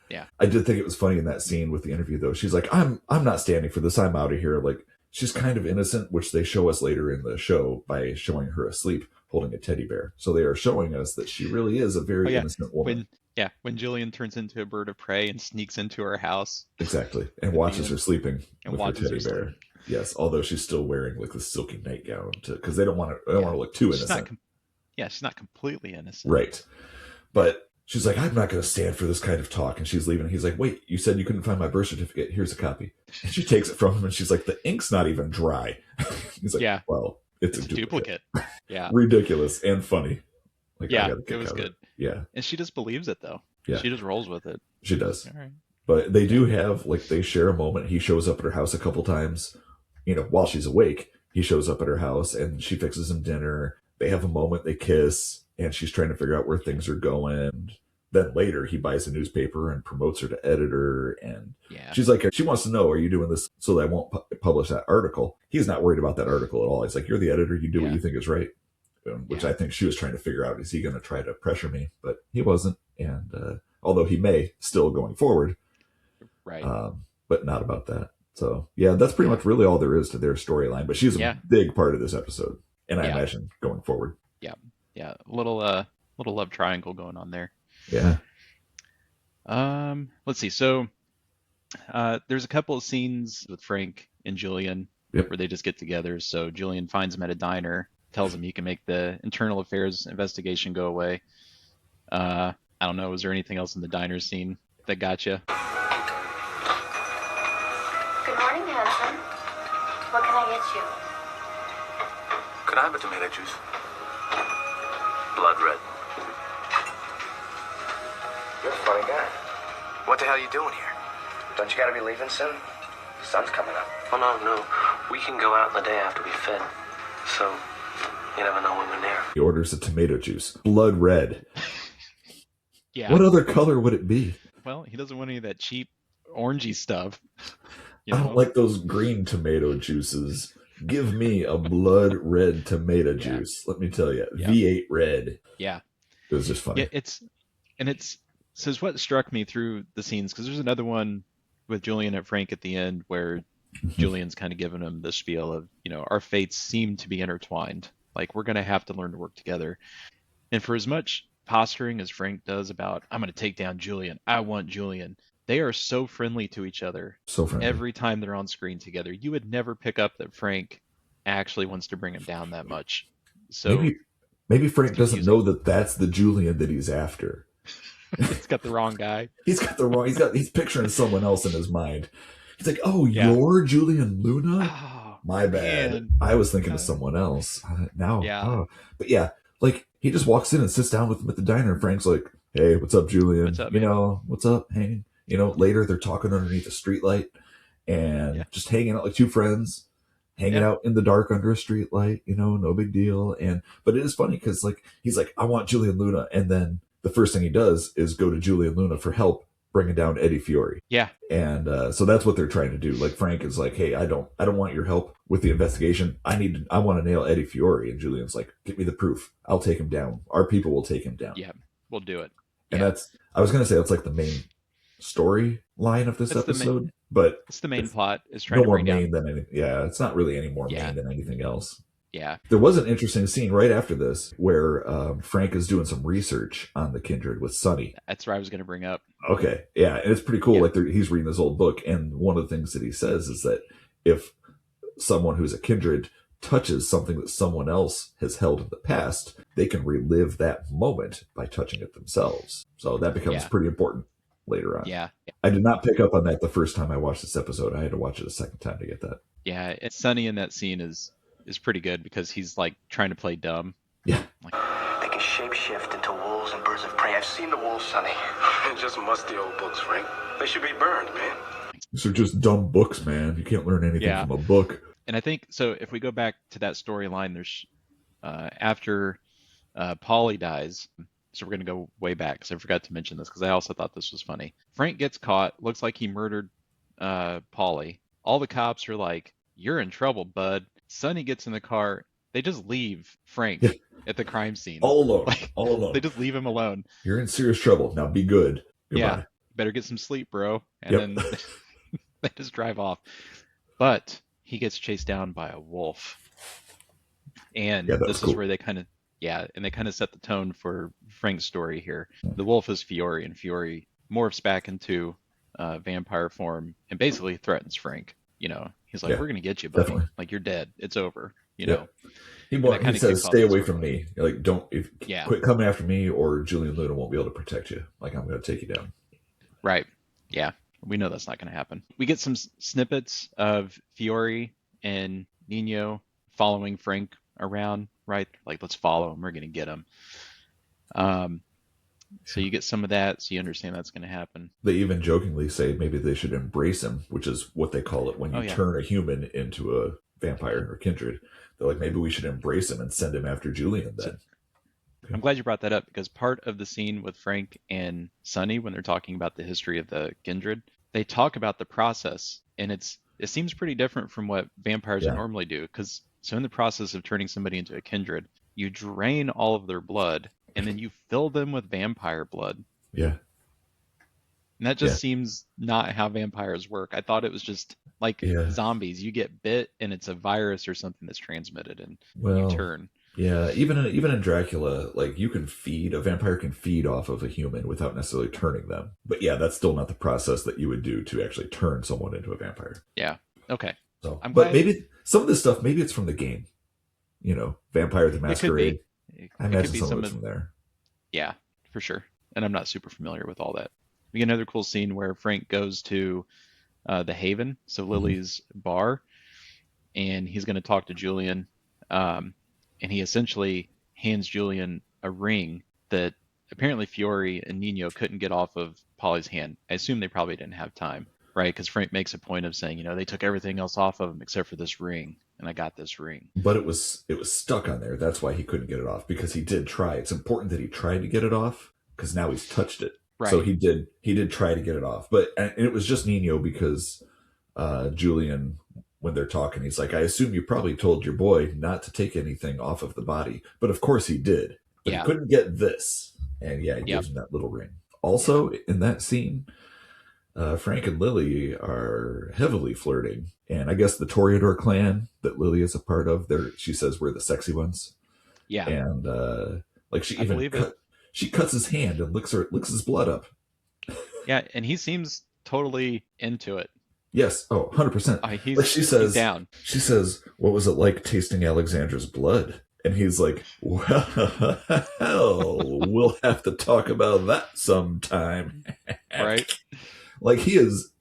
Yeah. I did think it was funny in that scene with the interview, though. She's like, I'm not standing for this. I'm out of here. Like, she's kind of innocent, which they show us later in the show by showing her asleep holding a teddy bear. So they are showing us that she really is a very innocent woman. When Julian turns into a bird of prey and sneaks into her house. Exactly. And watches her sleeping with her teddy bear. Yes, although she's still wearing like the silky nightgown because they don't want to look too innocent. She's not completely innocent. Right. But she's like, I'm not going to stand for this kind of talk. And she's leaving. He's like, wait, you said you couldn't find my birth certificate. Here's a copy. And she takes it from him and she's like, the ink's not even dry. He's like, well, it's a duplicate. Yeah. Ridiculous and funny. Like, it was good. Yeah. And she just believes it, though. Yeah. She just rolls with it. She does. All right. But they do have, like, they share a moment. He shows up at her house a couple times. You know, while she's awake, he shows up at her house and she fixes him dinner. They have a moment, they kiss, and she's trying to figure out where things are going. Then later, he buys a newspaper and promotes her to editor. And she's like, she wants to know, are you doing this so that I won't publish that article? He's not worried about that article at all. He's like, you're the editor. You do what you think is right. which I think she was trying to figure out, is he going to try to pressure me? But he wasn't. And although he may still going forward, Right. but not about that. So yeah, that's pretty much really all there is to their storyline. But she's a big part of this episode, and I imagine going forward. Yeah, yeah, little love triangle going on there. Yeah. Let's see. So, there's a couple of scenes with Frank and Julian where they just get together. So Julian finds him at a diner, tells him he can make the internal affairs investigation go away. I don't know. Was there anything else in the diner scene that got you? Good morning, handsome. What can I get you? Could I have a tomato juice? Blood red. You're a funny guy. What the hell are you doing here? Don't you gotta be leaving soon? The sun's coming up. Oh, no. We can go out the day after we fed. So, you never know when we're near. He orders a tomato juice, blood red. Yeah. What other color would it be? Well, he doesn't want any of that cheap orangey stuff. I don't like those green tomato juices. Give me a blood red tomato juice. Let me tell you, V8 red. Yeah. It was just funny. Yeah, so it's what struck me through the scenes, because there's another one with Julian and Frank at the end where Julian's kind of giving him the spiel of, our fates seem to be intertwined. Like, we're going to have to learn to work together. And for as much posturing as Frank does about, I'm going to take down Julian, I want Julian, they are so friendly to each other. So friendly. Every time they're on screen together. You would never pick up that Frank actually wants to bring him down that much. So maybe Frank doesn't know that that's the Julian that he's after. He's got the wrong guy. He's picturing someone else in his mind. He's like, oh, you're Julian Luna? Oh, my bad. Man. I was thinking of someone else. But yeah, like he just walks in and sits down with him at the diner, and Frank's like, hey, what's up, Julian? What's up, man? What's up, Hank? Later they're talking underneath a streetlight and just hanging out like two friends, hanging out in the dark under a streetlight, no big deal. But it is funny because like he's like, I want Julian Luna, and then the first thing he does is go to Julian Luna for help bringing down Eddie Fiore. Yeah. And so that's what they're trying to do. Like Frank is like, hey, I don't want your help with the investigation. I want to nail Eddie Fiore. And Julian's like, get me the proof. I'll take him down. Our people will take him down. Yeah, we'll do it. And I was going to say that's like the main story line of this episode, but it's the main plot is trying to bring down. Than anything. Yeah, it's not really any more main than anything else. Yeah. There was an interesting scene right after this where Frank is doing some research on the Kindred with Sonny. That's what I was going to bring up. Okay. Yeah. And it's pretty cool. Like he's reading this old book. And one of the things that he says is that if someone who's a Kindred touches something that someone else has held in the past, they can relive that moment by touching it themselves. So that becomes pretty important later on. Yeah. I did not pick up on that the first time I watched this episode. I had to watch it a second time to get that. Yeah. Sonny in that scene is pretty good because he's like trying to play dumb. Yeah. They can shapeshift into wolves and birds of prey. I've seen the wolves, Sonny. They're just musty old books, Frank. They should be burned, man. These are just dumb books, man. You can't learn anything from a book. And I think, so if we go back to that storyline, there's, after Polly dies, so we're going to go way back because I forgot to mention this because I also thought this was funny. Frank gets caught, looks like he murdered Polly. All the cops are like, you're in trouble, bud. Sonny gets in the car. They just leave Frank at the crime scene. All alone. They just leave him alone. You're in serious trouble. Now be good. Goodbye. Yeah. Better get some sleep, bro. And then they just drive off. But he gets chased down by a wolf. And this is where they kind of, and they kind of set the tone for Frank's story here. The wolf is Fiore, and Fiore morphs back into vampire form and basically threatens Frank. He's like, we're going to get you, buddy. Definitely. Like, you're dead. It's over. You know? He says, stay away from me. Like, quit coming after me or Julian Luna won't be able to protect you. Like, I'm going to take you down. Right. Yeah. We know that's not going to happen. We get some snippets of Fiore and Nino following Frank around, right? Like, let's follow him. We're going to get him. So you get some of that, so you understand that's going to happen. They even jokingly say maybe they should embrace him, which is what they call it when you turn a human into a vampire or kindred. They're like, maybe we should embrace him and send him after Julian then. I'm glad you brought that up because part of the scene with Frank and Sonny, when they're talking about the history of the kindred, they talk about the process, and it seems pretty different from what vampires normally do. So in the process of turning somebody into a kindred, you drain all of their blood, and then you fill them with vampire blood. Yeah. And that just seems not how vampires work. I thought it was just like zombies. You get bit, and it's a virus or something that's transmitted, and you turn. Yeah, even in Dracula, like a vampire can feed off of a human without necessarily turning them. But yeah, that's still not the process that you would do to actually turn someone into a vampire. Yeah. Okay. So, but maybe some of this stuff, maybe it's from the game. Vampire the Masquerade. I imagine some of it's from there. Yeah, for sure. And I'm not super familiar with all that. We get another cool scene where Frank goes to the Haven, so Lily's bar, and he's going to talk to Julian. And he essentially hands Julian a ring that apparently Fiore and Nino couldn't get off of Polly's hand. I assume they probably didn't have time, right? Because Frank makes a point of saying, they took everything else off of him except for this ring, and I got this ring. But it was stuck on there. That's why he couldn't get it off, because he did try. It's important that he tried to get it off, because now he's touched it. Right. So he did try to get it off. And it was just Nino, because Julian, when they're talking, he's like, I assume you probably told your boy not to take anything off of the body. But of course he did. But he couldn't get this. And he gives him that little ring. Also, in that scene, Frank and Lily are heavily flirting. And I guess the Toreador clan that Lily is a part of, she says we're the sexy ones. Yeah. And she cuts his hand and licks his blood up. Yeah, and he seems totally into it. Yes. Oh, 100%. He's down. She says, what was it like tasting Alexandra's blood? And he's like, well, we'll have to talk about that sometime. Right. Like, he is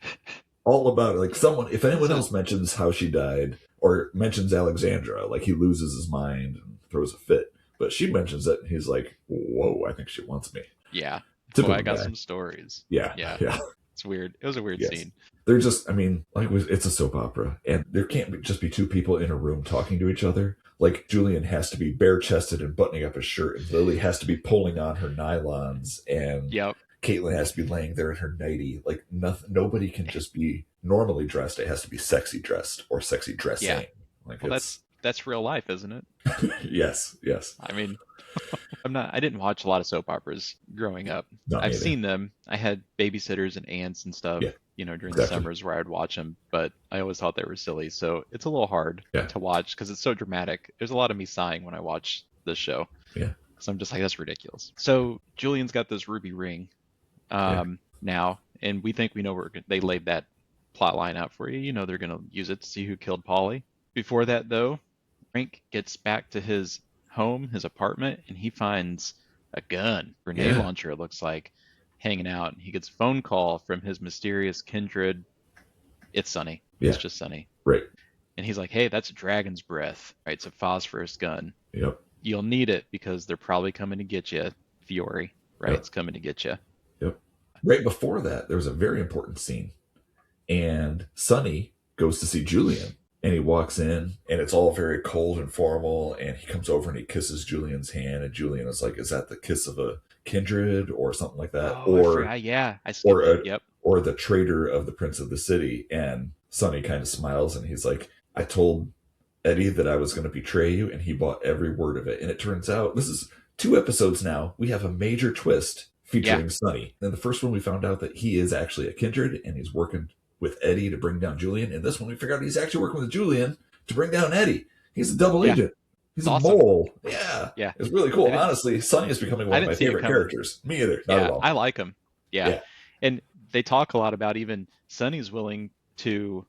all about it. Like, if anyone else mentions how she died or mentions Alexandra, like, he loses his mind and throws a fit. But she mentions it, and he's like, whoa, I think she wants me. Yeah. Boy, I got some stories. Yeah. It's weird. It was a weird scene. They're just, it's a soap opera, and there can't just be two people in a room talking to each other. Like, Julian has to be bare-chested and buttoning up his shirt, and Lily has to be pulling on her nylons, and Caitlin has to be laying there in her nightie. Like, nobody can just be normally dressed. It has to be sexy dressed or sexy dressing. Yeah. Like, well, that's real life, isn't it? Yes. I mean, I didn't watch a lot of soap operas growing up. I've seen them. I had babysitters and aunts and stuff, during the summers where I'd watch them, but I always thought they were silly. So it's a little hard to watch because it's so dramatic. There's a lot of me sighing when I watch this show. Yeah. So I'm just like, that's ridiculous. So Julian's got this ruby ring now, and we think we know where they laid that plot line out for you. They're going to use it to see who killed Polly. Before that, though, Frank gets back to his home, his apartment, and he finds a grenade launcher, it looks like, hanging out. And he gets a phone call from his mysterious kindred. It's Sonny. It's just Sonny. Right. And he's like, hey, that's a dragon's breath. Right? It's a phosphorus gun. Yep. You'll need it because they're probably coming to get you, Fiore. Right? It's coming to get you. Yep. Right before that, there was a very important scene. And Sonny goes to see Julian. And he walks in, and it's all very cold and formal, and he comes over and he kisses Julian's hand, and Julian is like, is that the kiss of a kindred or something like that? Or the traitor of the Prince of the City. And Sonny kind of smiles, and he's like, I told Eddie that I was going to betray you, and he bought every word of it. And it turns out, this is 2 episodes now, we have a major twist featuring Sonny. And the first one, we found out that he is actually a kindred, and he's working with Eddie to bring down Julian. And this one, we figured out he's actually working with Julian to bring down Eddie. He's a double agent. He's awesome. A mole. Yeah. It's really cool. Honestly, Sonny is becoming one of my favorite characters. Me either. Not at all. I like him. Yeah. And they talk a lot about even Sonny's willing to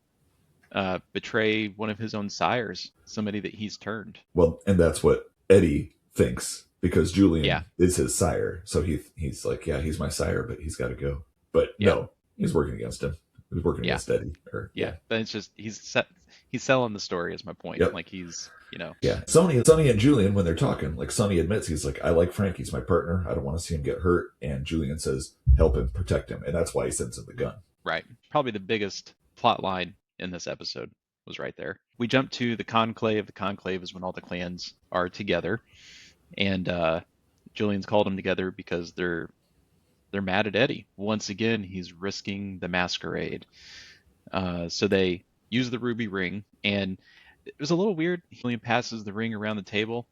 betray one of his own sires, somebody that he's turned. Well, and that's what Eddie thinks, because Julian is his sire. So he's like, he's my sire, but he's got to go. But no, he's working against him. He's working against Eddie. But it's just he's selling the story is my point. Yep. Like he's Sonny and Julian, when they're talking, like, Sonny admits, he's like, I like Frank, he's my partner, I don't want to see him get hurt. And Julian says, help him, protect him, and that's why he sends him the gun. Right. Probably the biggest plot line in this episode was right there. We jump to the conclave. The conclave is when all the clans are together, and Julian's called them together because they're mad at Eddie. Once again, he's risking the masquerade. So they use the ruby ring, and it was a little weird. Julian passes the ring around the table,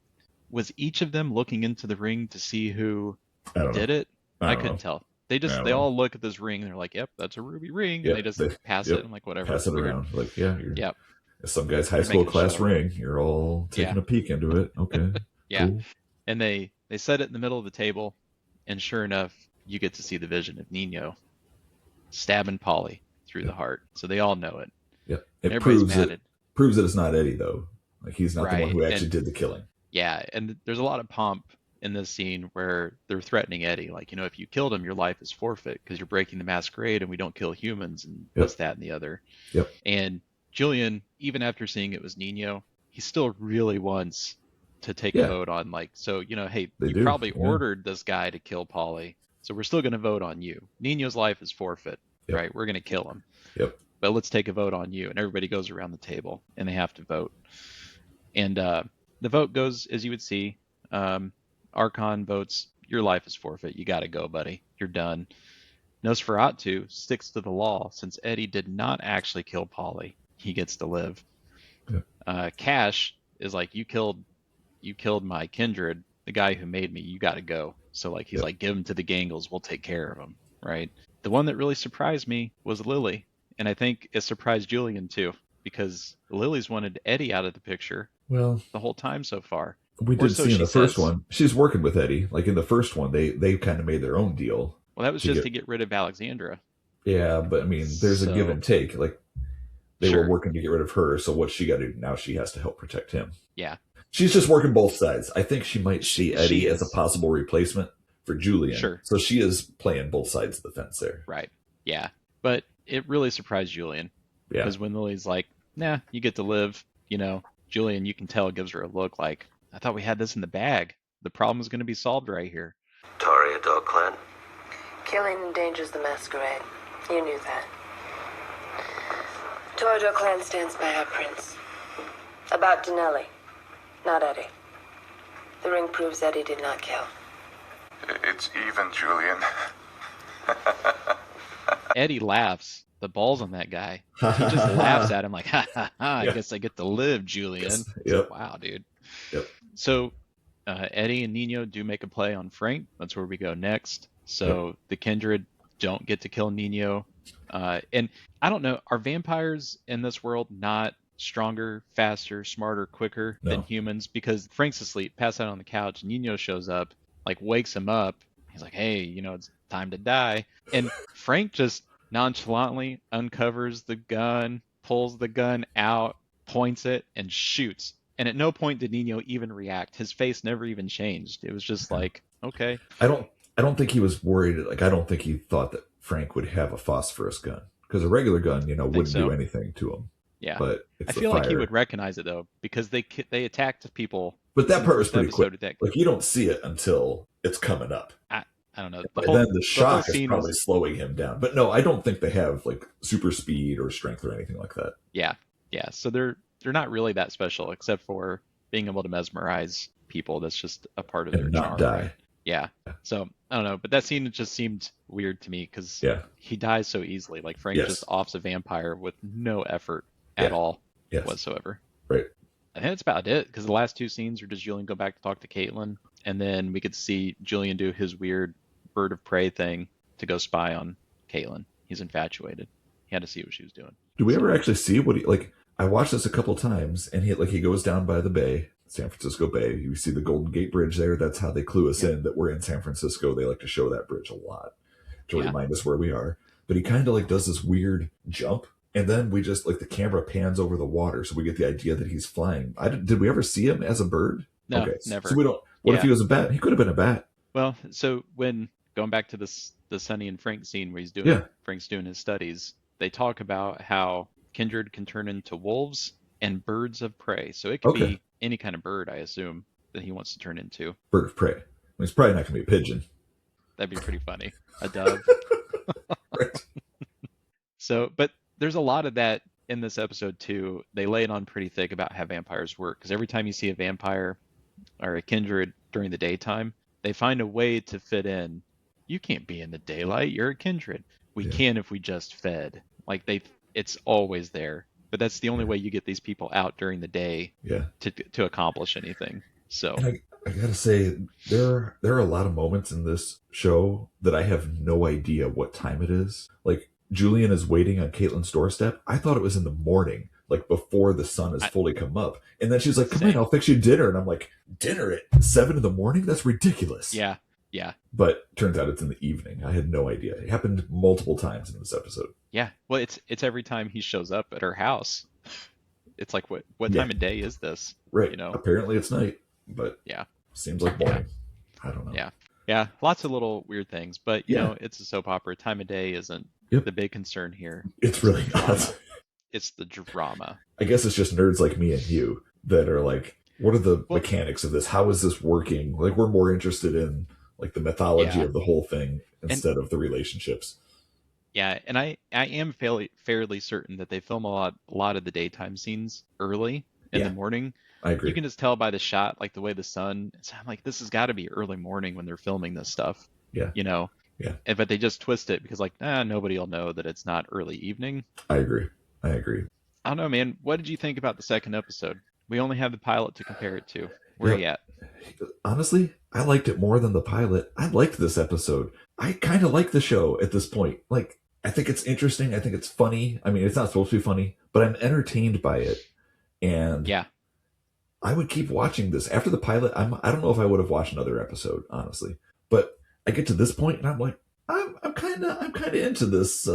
was each of them looking into the ring to see who I don't did know. it? I couldn't tell. They don't they know. all look at this ring and they're like, "Yep, that's a ruby ring." Yep, And they just pass yep, it. I'm like, whatever. pass it Weird. around. Like, yeah, Yep. some guy's high They're school making a class show. ring. You're all taking Yeah. a peek into it. Okay. Yeah. Cool. And they set it in the middle of the table, and sure enough, you get to see the vision of Nino stabbing Polly through the heart. So they all know it. Yep. And It everybody's mad at proves that it's not Eddie though. Like he's not the one Right, who actually and- did the killing. Yeah, and there's a lot of pomp in this scene where they're threatening Eddie, like, if you killed him, your life is forfeit because you're breaking the masquerade and we don't kill humans and this, that, and the other. Yep. And Julian, even after seeing it was Nino, he still really wants to take Yeah. a vote on, like, so, hey, They you do, probably yeah. ordered this guy to kill Polly, so we're still going to vote on you. Nino's life is forfeit, Yep. right? We're going to kill him. Yep. But let's take a vote on you. And everybody goes around the table and they have to vote. And the vote goes, as you would see, Archon votes, your life is forfeit. You got to go, buddy. You're done. Nosferatu sticks to the law. Since Eddie did not actually kill Polly, he gets to live. Cash is like, you killed my kindred, the guy who made me. You got to go. So like he's like, give him to the Gangles. We'll take care of him, right? The one that really surprised me was Lily, and I think it surprised Julian too, because Lily's wanted Eddie out of the picture Well, the whole time so far. we Or did so see in she the first says. one. She's working with Eddie. Like in the first one, they kind of made their own deal. Well, that was just to get rid of Alexandra. Yeah, but I mean, there's a give So- and take. Like they Sure. were working to get rid of her, so what's she got to do now? She has to help protect him. Yeah. She's just working both sides. I think she might see Eddie She as a is. possible replacement for Julian. Sure. So she is playing both sides of the fence there. Right. Yeah. But it really surprised Julian. Yeah. Because when Lily's like, nah, you get to live, Julian, you can tell, gives her a look like, I thought we had this in the bag. The problem is going to be solved right here. Taria Dog Clan. Killing endangers the masquerade. You knew that. Torador clan stands by our prince. About Denelli, not Eddie. The ring proves Eddie did not kill. It's even, Julian. Eddie laughs. The balls on that guy. He just laughs at him like, ha ha ha, I guess I get to live, Julian. Yes. It's Yep. like, wow, dude. Yep. So Eddie and Nino do make a play on Frank. That's where we go next. So the Kindred don't get to kill Nino. And I don't know, are vampires in this world not stronger, faster, smarter, quicker than No. humans? Because Frank's asleep, passed out on the couch, and Nino shows up, like wakes him up. He's like, hey, it's time to die. And Frank just nonchalantly uncovers the gun, pulls the gun out, points it, and shoots. And at no point did Nino even react. His face never even changed. It was just like, okay. I don't think he was worried. Like I don't think he thought that Frank would have a phosphorus gun, because a regular gun, wouldn't so. do anything to him. Yeah. But it's I the feel like he fire. would recognize it though, because they attacked people. But that in part the was first pretty quick. episode attack- Like you don't see it until it's coming up. I don't know. By whole- then the whole shock is scene probably was- slowing him down. But no, I don't think they have like super speed or strength or anything like that. Yeah. So they're not really that special, except for being able to mesmerize people. That's just a part of their And not charm. die. right? Yeah. So I don't know, but that scene just seemed weird to me because Yeah. he dies so easily. Like Frank Yes. just offs a vampire with no effort at Yeah. all Yes. whatsoever. Right. I think that's about it, because the last two scenes are just Julian go back to talk to Caitlin, and then we get to see Julian do his weird bird of prey thing to go spy on Caitlin. He's infatuated. He had to see what she was doing. Do we ever actually see what he like? I watched this a couple times, and he goes down by the bay, San Francisco Bay. You see the Golden Gate Bridge there. That's how they clue us in that we're in San Francisco. They like to show that bridge a lot to remind us where we are. But he kind of like does this weird jump, and then we just like the camera pans over the water, so we get the idea that he's flying. Did we ever see him as a bird? No, okay, never. So we don't. What if Yeah. he was a bat? He could have been a bat. Well, so when going back to the Sonny and Frank scene where Frank's doing his studies, they talk about how Kindred can turn into wolves and birds of prey. So it could be any kind of bird, I assume, that he wants to turn into. Bird of prey. I mean, it's probably not going to be a pigeon. That'd be pretty funny. A dove. Right. So, but there's a lot of that in this episode too. They lay it on pretty thick about how vampires work, because every time you see a vampire or a kindred during the daytime, they find a way to fit in. You can't be in the daylight. You're a kindred. We can if we just fed. Like it's always there. But that's the only way you get these people out during the day to accomplish anything. So And I gotta say, there are a lot of moments in this show that I have no idea what time it is. Like Julian is waiting on Caitlin's doorstep. I thought it was in the morning, like before the sun has fully come up. And then she's like, "Come in, I'll fix you dinner." And I'm like, "Dinner at 7 in the morning? That's ridiculous." Yeah, yeah. But turns out it's in the evening. I had no idea. It happened multiple times in this episode. Yeah. Well, it's every time he shows up at her house. It's like, what time of day is this? Right. You know. Apparently it's night, but yeah, seems like morning. I don't know. Yeah. Yeah. Lots of little weird things, but you know, it's a soap opera. Time of day isn't the big concern here. It's really not. It's the drama. I guess it's just nerds like me and you that are like, what are the mechanics of this? How is this working? Like, we're more interested in like the mythology of the whole thing instead of the relationships. Yeah, and I am fairly certain that they film a lot of the daytime scenes early in the morning. I agree. You can just tell by the shot, like the way the sun. I'm like, this has got to be early morning when they're filming this stuff. Yeah. You know. Yeah. But they just twist it because like, nobody will know that it's not early evening. I agree. I don't know, man. What did you think about the second episode? We only have the pilot to compare it to. Where are you at? Honestly, I liked it more than the pilot. I liked this episode. I kind of like the show at this point. Like, I think it's interesting. I think it's funny. I mean, it's not supposed to be funny, but I'm entertained by it. And I would keep watching this. After the pilot, I don't know if I would have watched another episode, honestly. But I get to this point and I'm like, I'm kind of into this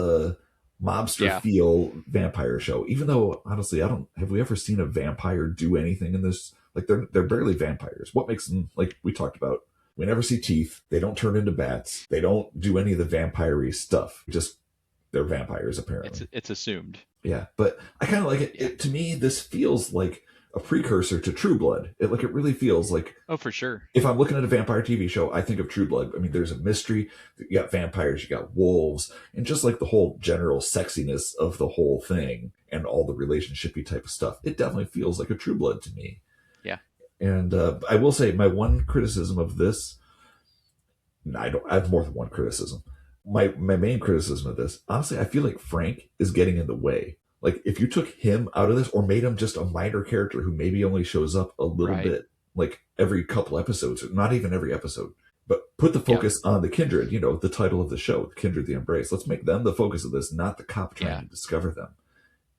mobster feel vampire show. Even though, honestly, have we ever seen a vampire do anything in this? Like, they're barely vampires. What makes them, like we talked about, we never see teeth. They don't turn into bats. They don't do any of the vampire-y stuff. Just, they're vampires, apparently. It's assumed. Yeah, but I kind of like it. To me, this feels like a precursor to True Blood. It really feels like... Oh, for sure. If I'm looking at a vampire TV show, I think of True Blood. I mean, there's a mystery. You got vampires, you got wolves, and just like the whole general sexiness of the whole thing and all the relationshipy type of stuff, it definitely feels like a True Blood to me. Yeah. And I will say, my one criticism of this... I have more than one criticism. My main criticism of this, honestly, I feel like Frank is getting in the way. Like, if you took him out of this or made him just a minor character who maybe only shows up a little bit, like every couple episodes, or not even every episode, but put the focus on the Kindred, the title of the show, Kindred the Embraced. Let's make them the focus of this, not the cop trying to discover them.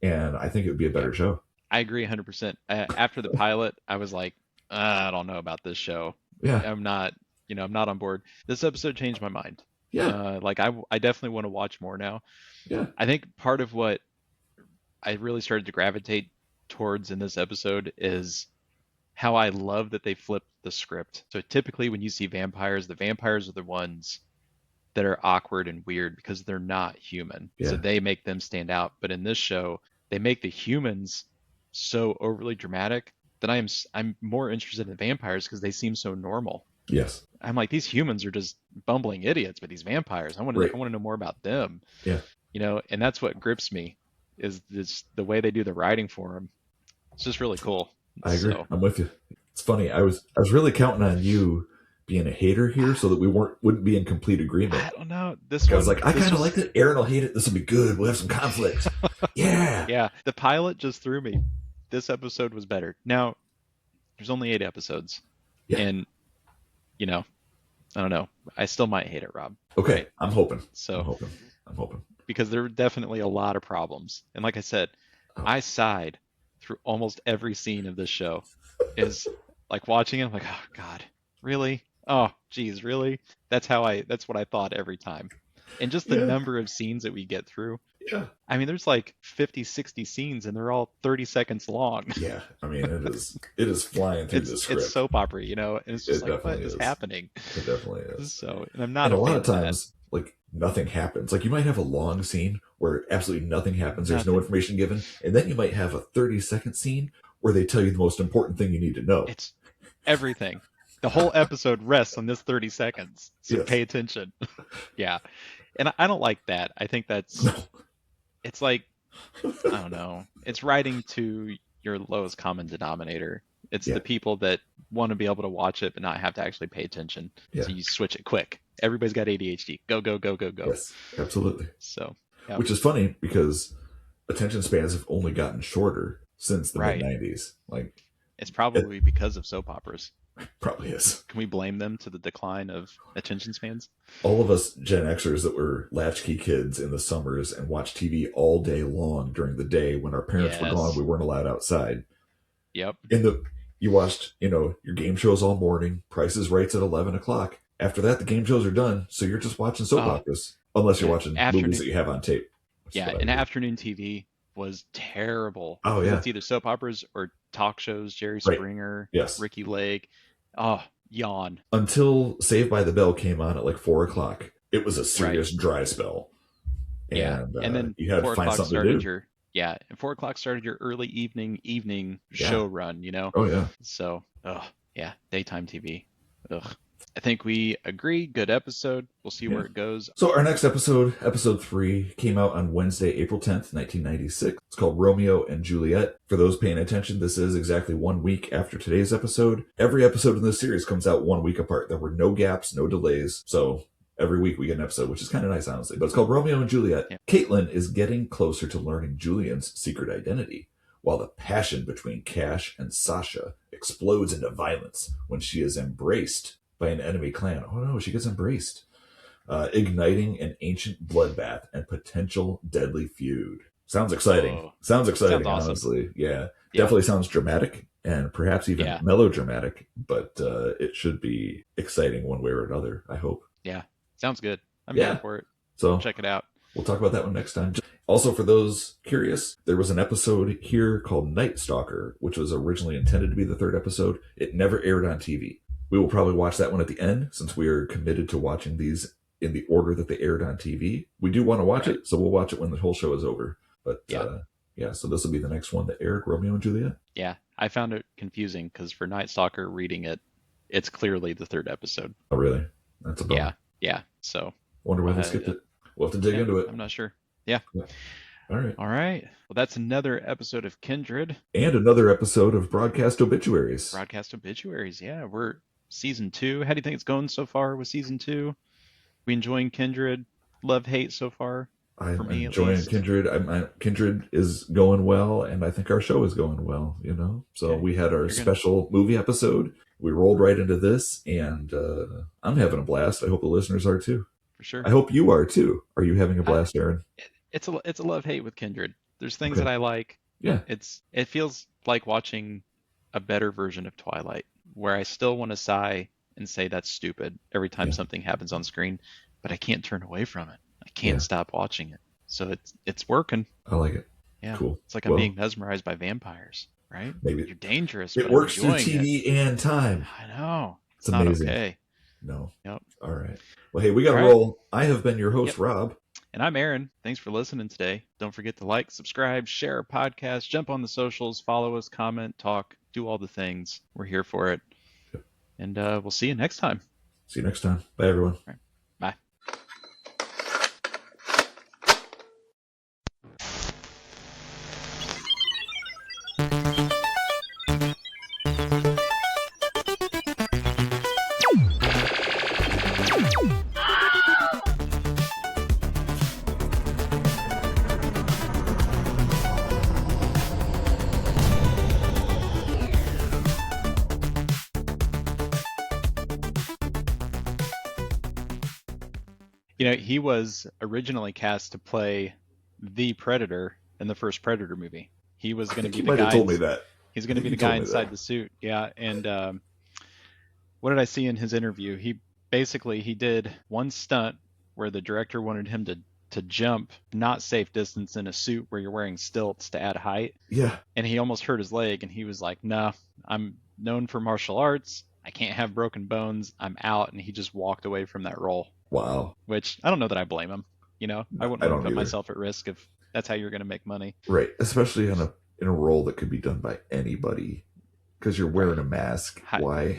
And I think it would be a better show. I agree 100%. After the pilot, I was like, I don't know about this show. Yeah. I'm not on board. This episode changed my mind. Yeah. I definitely want to watch more now. Yeah. I think part of what I really started to gravitate towards in this episode is how I love that they flipped the script. So typically when you see vampires, the vampires are the ones that are awkward and weird because they're not human. Yeah. So they make them stand out. But in this show, they make the humans so overly dramatic that I'm more interested in vampires because they seem so normal. Yes. I'm like, these humans are just bumbling idiots, but these vampires, I want to know more about them. Yeah. And that's what grips me is this, the way they do the writing for them. It's just really cool. I agree. I'm with you. It's funny. I was really counting on you being a hater here so that we wouldn't be in complete agreement. I don't know. I was like, I kind of like it. Aaron will hate it. This will be good. We'll have some conflict. Yeah. Yeah. The pilot just threw me. This episode was better. Now, there's only 8 episodes. Yeah. And, I don't know. I still might hate it, Rob. Okay. Right? I'm hoping. So I'm hoping. Because there are definitely a lot of problems. And like I said, I sighed through almost every scene of this show. Is like watching it, I'm like, oh God, really? Oh geez, really? That's what I thought every time. And just the number of scenes that we get through. Yeah. I mean, there's like 50, 60 scenes and they're all 30 seconds long. Yeah. I mean, it is flying through the script. It's soap opera, and it's just like, what is happening? It definitely is. So, and I'm not a lot of times, like, nothing happens. Like, you might have a long scene where absolutely nothing happens. There's no information given. And then you might have a 30-second scene where they tell you the most important thing you need to know. It's everything. The whole episode rests on this 30 seconds. So pay attention. Yeah. And I don't like that. I think that's... It's like, I don't know. It's writing to your lowest common denominator. It's the people that want to be able to watch it but not have to actually pay attention. Yeah. So you switch it quick. Everybody's got ADHD. Go, go, go, go, go. Yes, absolutely. So, which is funny because attention spans have only gotten shorter since the mid-90s. Like, it's probably because of soap operas. Probably is. Can we blame them to the decline of attention spans? All of us Gen Xers that were latchkey kids in the summers and watched TV all day long during the day when our parents were gone, we weren't allowed outside. Yep. You watched, your game shows all morning, Price is Right's at 11 o'clock. After that, the game shows are done, so you're just watching soap operas. Unless you're watching movies that you have on tape. Afternoon TV was terrible. Oh, yeah. It's either soap operas or talk shows, Jerry Springer, Ricky Lake. Oh, yawn. Until Saved by the Bell came on at like 4 o'clock. It was a serious dry spell. And then you had to find something to do. And 4 o'clock started your early evening show run, Oh, yeah. So, daytime TV. Ugh. I think we agree. Good episode. We'll see where it goes. So our next episode, episode 3, came out on Wednesday, April 10th, 1996. It's called Romeo and Juliet. For those paying attention, this is exactly 1 week after today's episode. Every episode in this series comes out 1 week apart. There were no gaps, no delays. So every week we get an episode, which is kind of nice, honestly. But it's called Romeo and Juliet. Yeah. Caitlin is getting closer to learning Julian's secret identity, while the passion between Cash and Sasha explodes into violence when she is embraced by an enemy clan. Oh no, she gets embraced. Igniting an ancient bloodbath and potential deadly feud. Sounds exciting. Sounds exciting, honestly. Awesome. Yeah. Definitely sounds dramatic and perhaps even melodramatic, but it should be exciting one way or another, I hope. Yeah. Sounds good. I'm down for it. So check it out. We'll talk about that one next time. Also, for those curious, there was an episode here called Night Stalker, which was originally intended to be the 3rd episode. It never aired on TV. We will probably watch that one at the end, since we are committed to watching these in the order that they aired on TV. We do want to watch it, so we'll watch it when the whole show is over. But so this will be the next one that aired, Romeo and Juliet. Yeah, I found it confusing because for Night Stalker, reading it, it's clearly the 3rd episode. Oh, really? That's a bummer. Yeah. So wonder why they skipped it. We'll have to dig into it. I'm not sure. Yeah. All right. Well, that's another episode of Kindred. And another episode of Broadcast Obituaries. Yeah. We're season 2. How do you think it's going so far with season 2? We enjoying Kindred? Love, hate so far? I'm enjoying Kindred. Kindred is going well, and I think our show is going well, So we had our special movie episode. We rolled right into this, and I'm having a blast. I hope the listeners are too. For sure. I hope you are too. Are you having a blast, Aaron? It's a love-hate with Kindred. There's things that I like. Yeah. It feels like watching a better version of Twilight, where I still want to sigh and say that's stupid every time something happens on screen, but I can't turn away from it. I can't stop watching it. So it's working. I like it. Yeah. Cool. It's like I'm being mesmerized by vampires, right? Maybe. You're dangerous. It works through TV and time. I know. It's amazing. Not okay. No. Yep. All right. Well, hey, we got to roll. I have been your host, Rob. And I'm Aaron. Thanks for listening today. Don't forget to like, subscribe, share our podcast, jump on the socials, follow us, comment, talk, do all the things. We're here for it. Yep. And we'll see you next time. See you next time. Bye, everyone. All right. Bye. He was originally cast to play the Predator in the first Predator movie. He was going to be the guy. Told me that. He's going to be the guy inside the suit. Yeah. And what did I see in his interview? He did one stunt where the director wanted him to jump not safe distance in a suit where you're wearing stilts to add height. Yeah. And he almost hurt his leg, and he was like, "Nah, I'm known for martial arts. I can't have broken bones. I'm out." And he just walked away from that role. Wow. Which I don't know that I blame him. I wouldn't put myself at risk if that's how you're going to make money. Right. Especially in a role that could be done by anybody, because you're wearing a mask. Why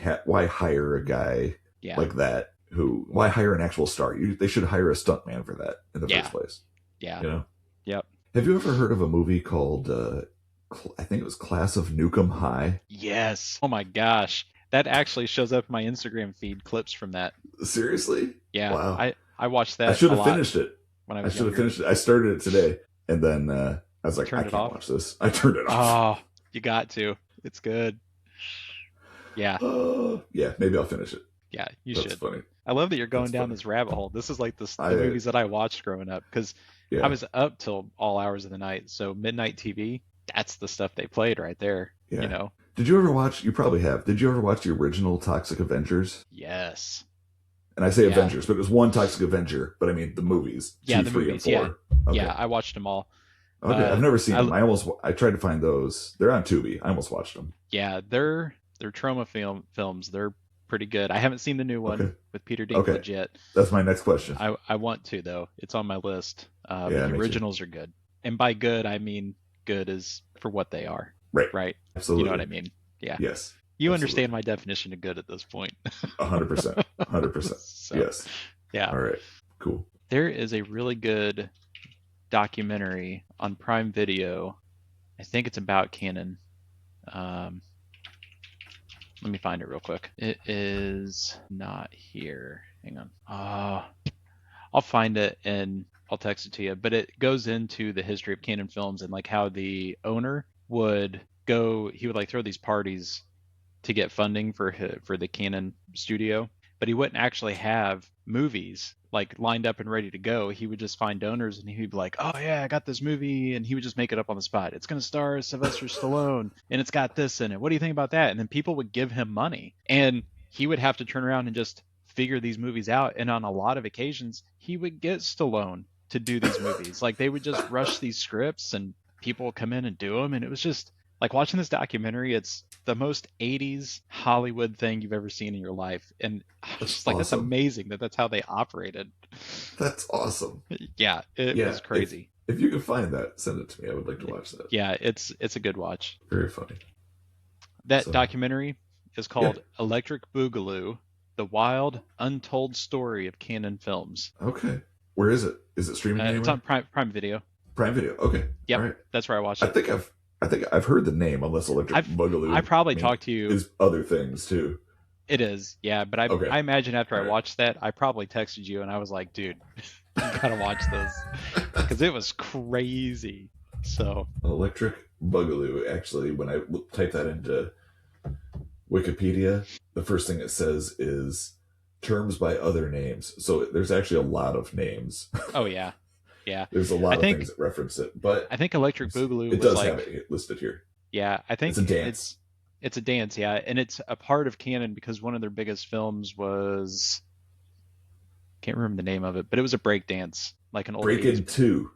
hire a guy like that? Why hire an actual star? They should hire a stuntman for that in the first place. Yeah. Yep. Have you ever heard of a movie called, I think it was Class of Nukem High? Yes. Oh my gosh. That actually shows up in my Instagram feed, clips from that. Seriously? Yeah. Wow. I watched that. I should have finished it. I should have finished it. I started it today, and then I was like, I can't watch this. I turned it off. Oh, you got to. It's good. Yeah. Yeah, maybe I'll finish it. Yeah, you That's should. funny. I love that you're going That's down funny. this rabbit hole. This is like the movies that I watched growing up because Yeah. I was up till all hours of the night. So midnight TV, that's the stuff they played right there. Yeah. You know? Did you ever watch? You probably have. Did you ever watch the original Toxic Avengers? Yes. And I say Yeah. Avengers, but it was one Toxic Avenger. But I mean the movies. Yeah, 2, the 3, movies. and 4. Yeah. Okay. Yeah, I watched them all. Okay, I've never seen them. I tried to find those. They're on Tubi. I almost watched them. Yeah, they're trauma films. They're pretty good. I haven't seen the new one with Peter Dinklage yet. That's my next question. I want to though. It's on my list. But Yeah, the me originals are good, and by good I mean good is for what they are. Right. Right. Absolutely. You know what I mean? Yeah. Yes. You absolutely. understand my definition of good at this point. 100%. 100%. So, Yes. Yeah. All right. Cool. There is a really good documentary on Prime Video. I think it's about Canon. Let me find it real quick. It is not here. Hang on. I'll find it and I'll text it to you. But it goes into the history of Canon Films and like how the owner would go. He would like throw these parties to get funding for the Canon studio, but he wouldn't actually have movies like lined up and ready to go. He would just find donors and he'd be like, oh yeah, I got this movie, and he would just make it up on the spot. It's going to star Sylvester Stallone and it's got this in it. What do you think about that? And then people would give him money and he would have to turn around and just figure these movies out. And on a lot of occasions, he would get Stallone to do these movies. Like they would just rush these scripts and people would come in and do them. And it was just like watching this documentary, it's the most 80s Hollywood thing you've ever seen in your life. And it's just like, that's amazing that's how they operated. That's awesome. Yeah, it was crazy. If you can find that, send it to me. I would like to watch that. Yeah, it's a good watch. Very funny. That documentary is called Electric Boogaloo, The Wild, Untold Story of Canon Films. Okay. Where is it? Is it streaming anywhere? It's on Prime Video. Prime Video. Okay. Yep. All right. That's where I watched it. I think I've heard the name, unless Electric Boogaloo. I probably talked to you. Is other things too. It is, yeah. But I imagine after I watched that, I probably texted you and I was like, dude, you gotta watch this because it was crazy. So Electric Boogaloo. Actually, when I type that into Wikipedia, the first thing it says is terms by other names. So there's actually a lot of names. Oh yeah. Yeah, there's a lot of things that reference it, but I think Electric Boogaloo. It does have it listed here. Yeah, I think it's a dance. It's a dance, yeah, and it's a part of Canon because one of their biggest films was, can't remember the name of it, but it was a break dance, like an old Breakin' 2.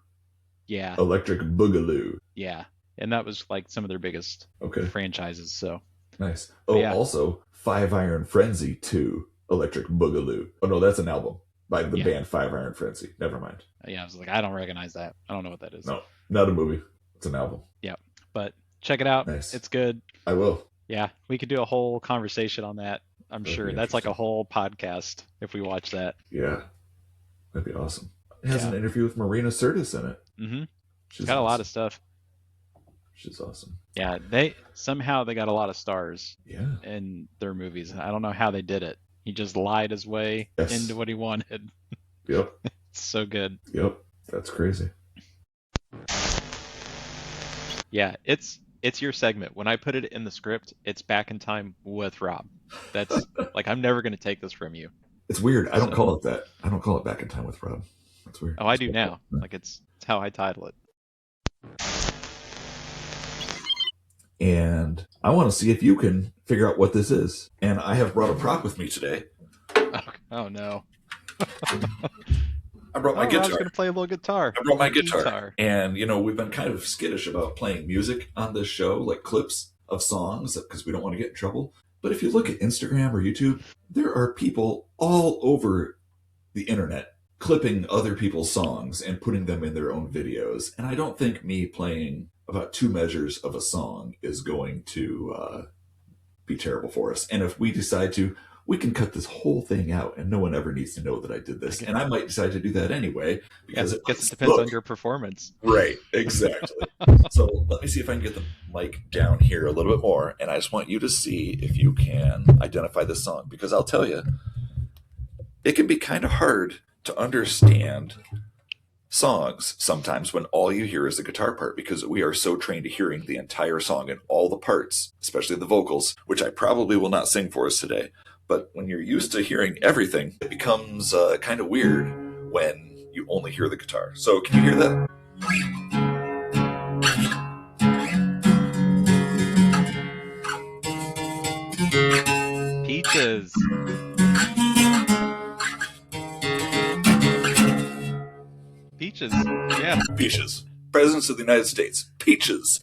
Yeah. Electric Boogaloo. Yeah, and that was like some of their biggest franchises. So nice. Oh, also Five Iron Frenzy 2. Electric Boogaloo. Oh no, that's an album by the band Five Iron Frenzy. Never mind. Yeah, I was like, I don't recognize that. I don't know what that is. No, not a movie. It's an album. Yeah, but check it out. Nice. It's good. I will. Yeah, we could do a whole conversation on that. I'm sure that's like a whole podcast if we watch that. Yeah, that'd be awesome. It has an interview with Marina Sirtis in it. Mm-hmm. She's got a lot of stuff. She's awesome. Yeah, they got a lot of stars. Yeah. In their movies. I don't know how they did it. He just lied his way into what he wanted. Yep. It's so good. Yep. That's crazy. Yeah, it's your segment. When I put it in the script, it's Back in Time with Rob. That's like, I'm never going to take this from you. It's weird. I don't call it that. I don't call it Back in Time with Rob. That's weird. Oh, I do now. Like it's how I title it. And I want to see if you can figure out what this is. And I have brought a prop with me today. Oh no. I brought my guitar. I was going to play a little guitar. I brought my guitar. And, we've been kind of skittish about playing music on this show, like clips of songs, because we don't want to get in trouble. But if you look at Instagram or YouTube, there are people all over the internet clipping other people's songs and putting them in their own videos. And I don't think me playing about 2 measures of a song is going to be terrible for us. And if we decide to, we can cut this whole thing out and no one ever needs to know that I did this. And I might decide to do that anyway. Because it depends on your performance. Right, exactly. So let me see if I can get the mic down here a little bit more. And I just want you to see if you can identify this song. Because I'll tell you, it can be kind of hard to understand songs sometimes when all you hear is the guitar part, because we are so trained to hearing the entire song and all the parts, especially the vocals, which I probably will not sing for us today. But when you're used to hearing everything, it becomes kind of weird when you only hear the guitar. So can you hear that? Peaches. Peaches. Yeah. Peaches. Presidents of the United States. Peaches.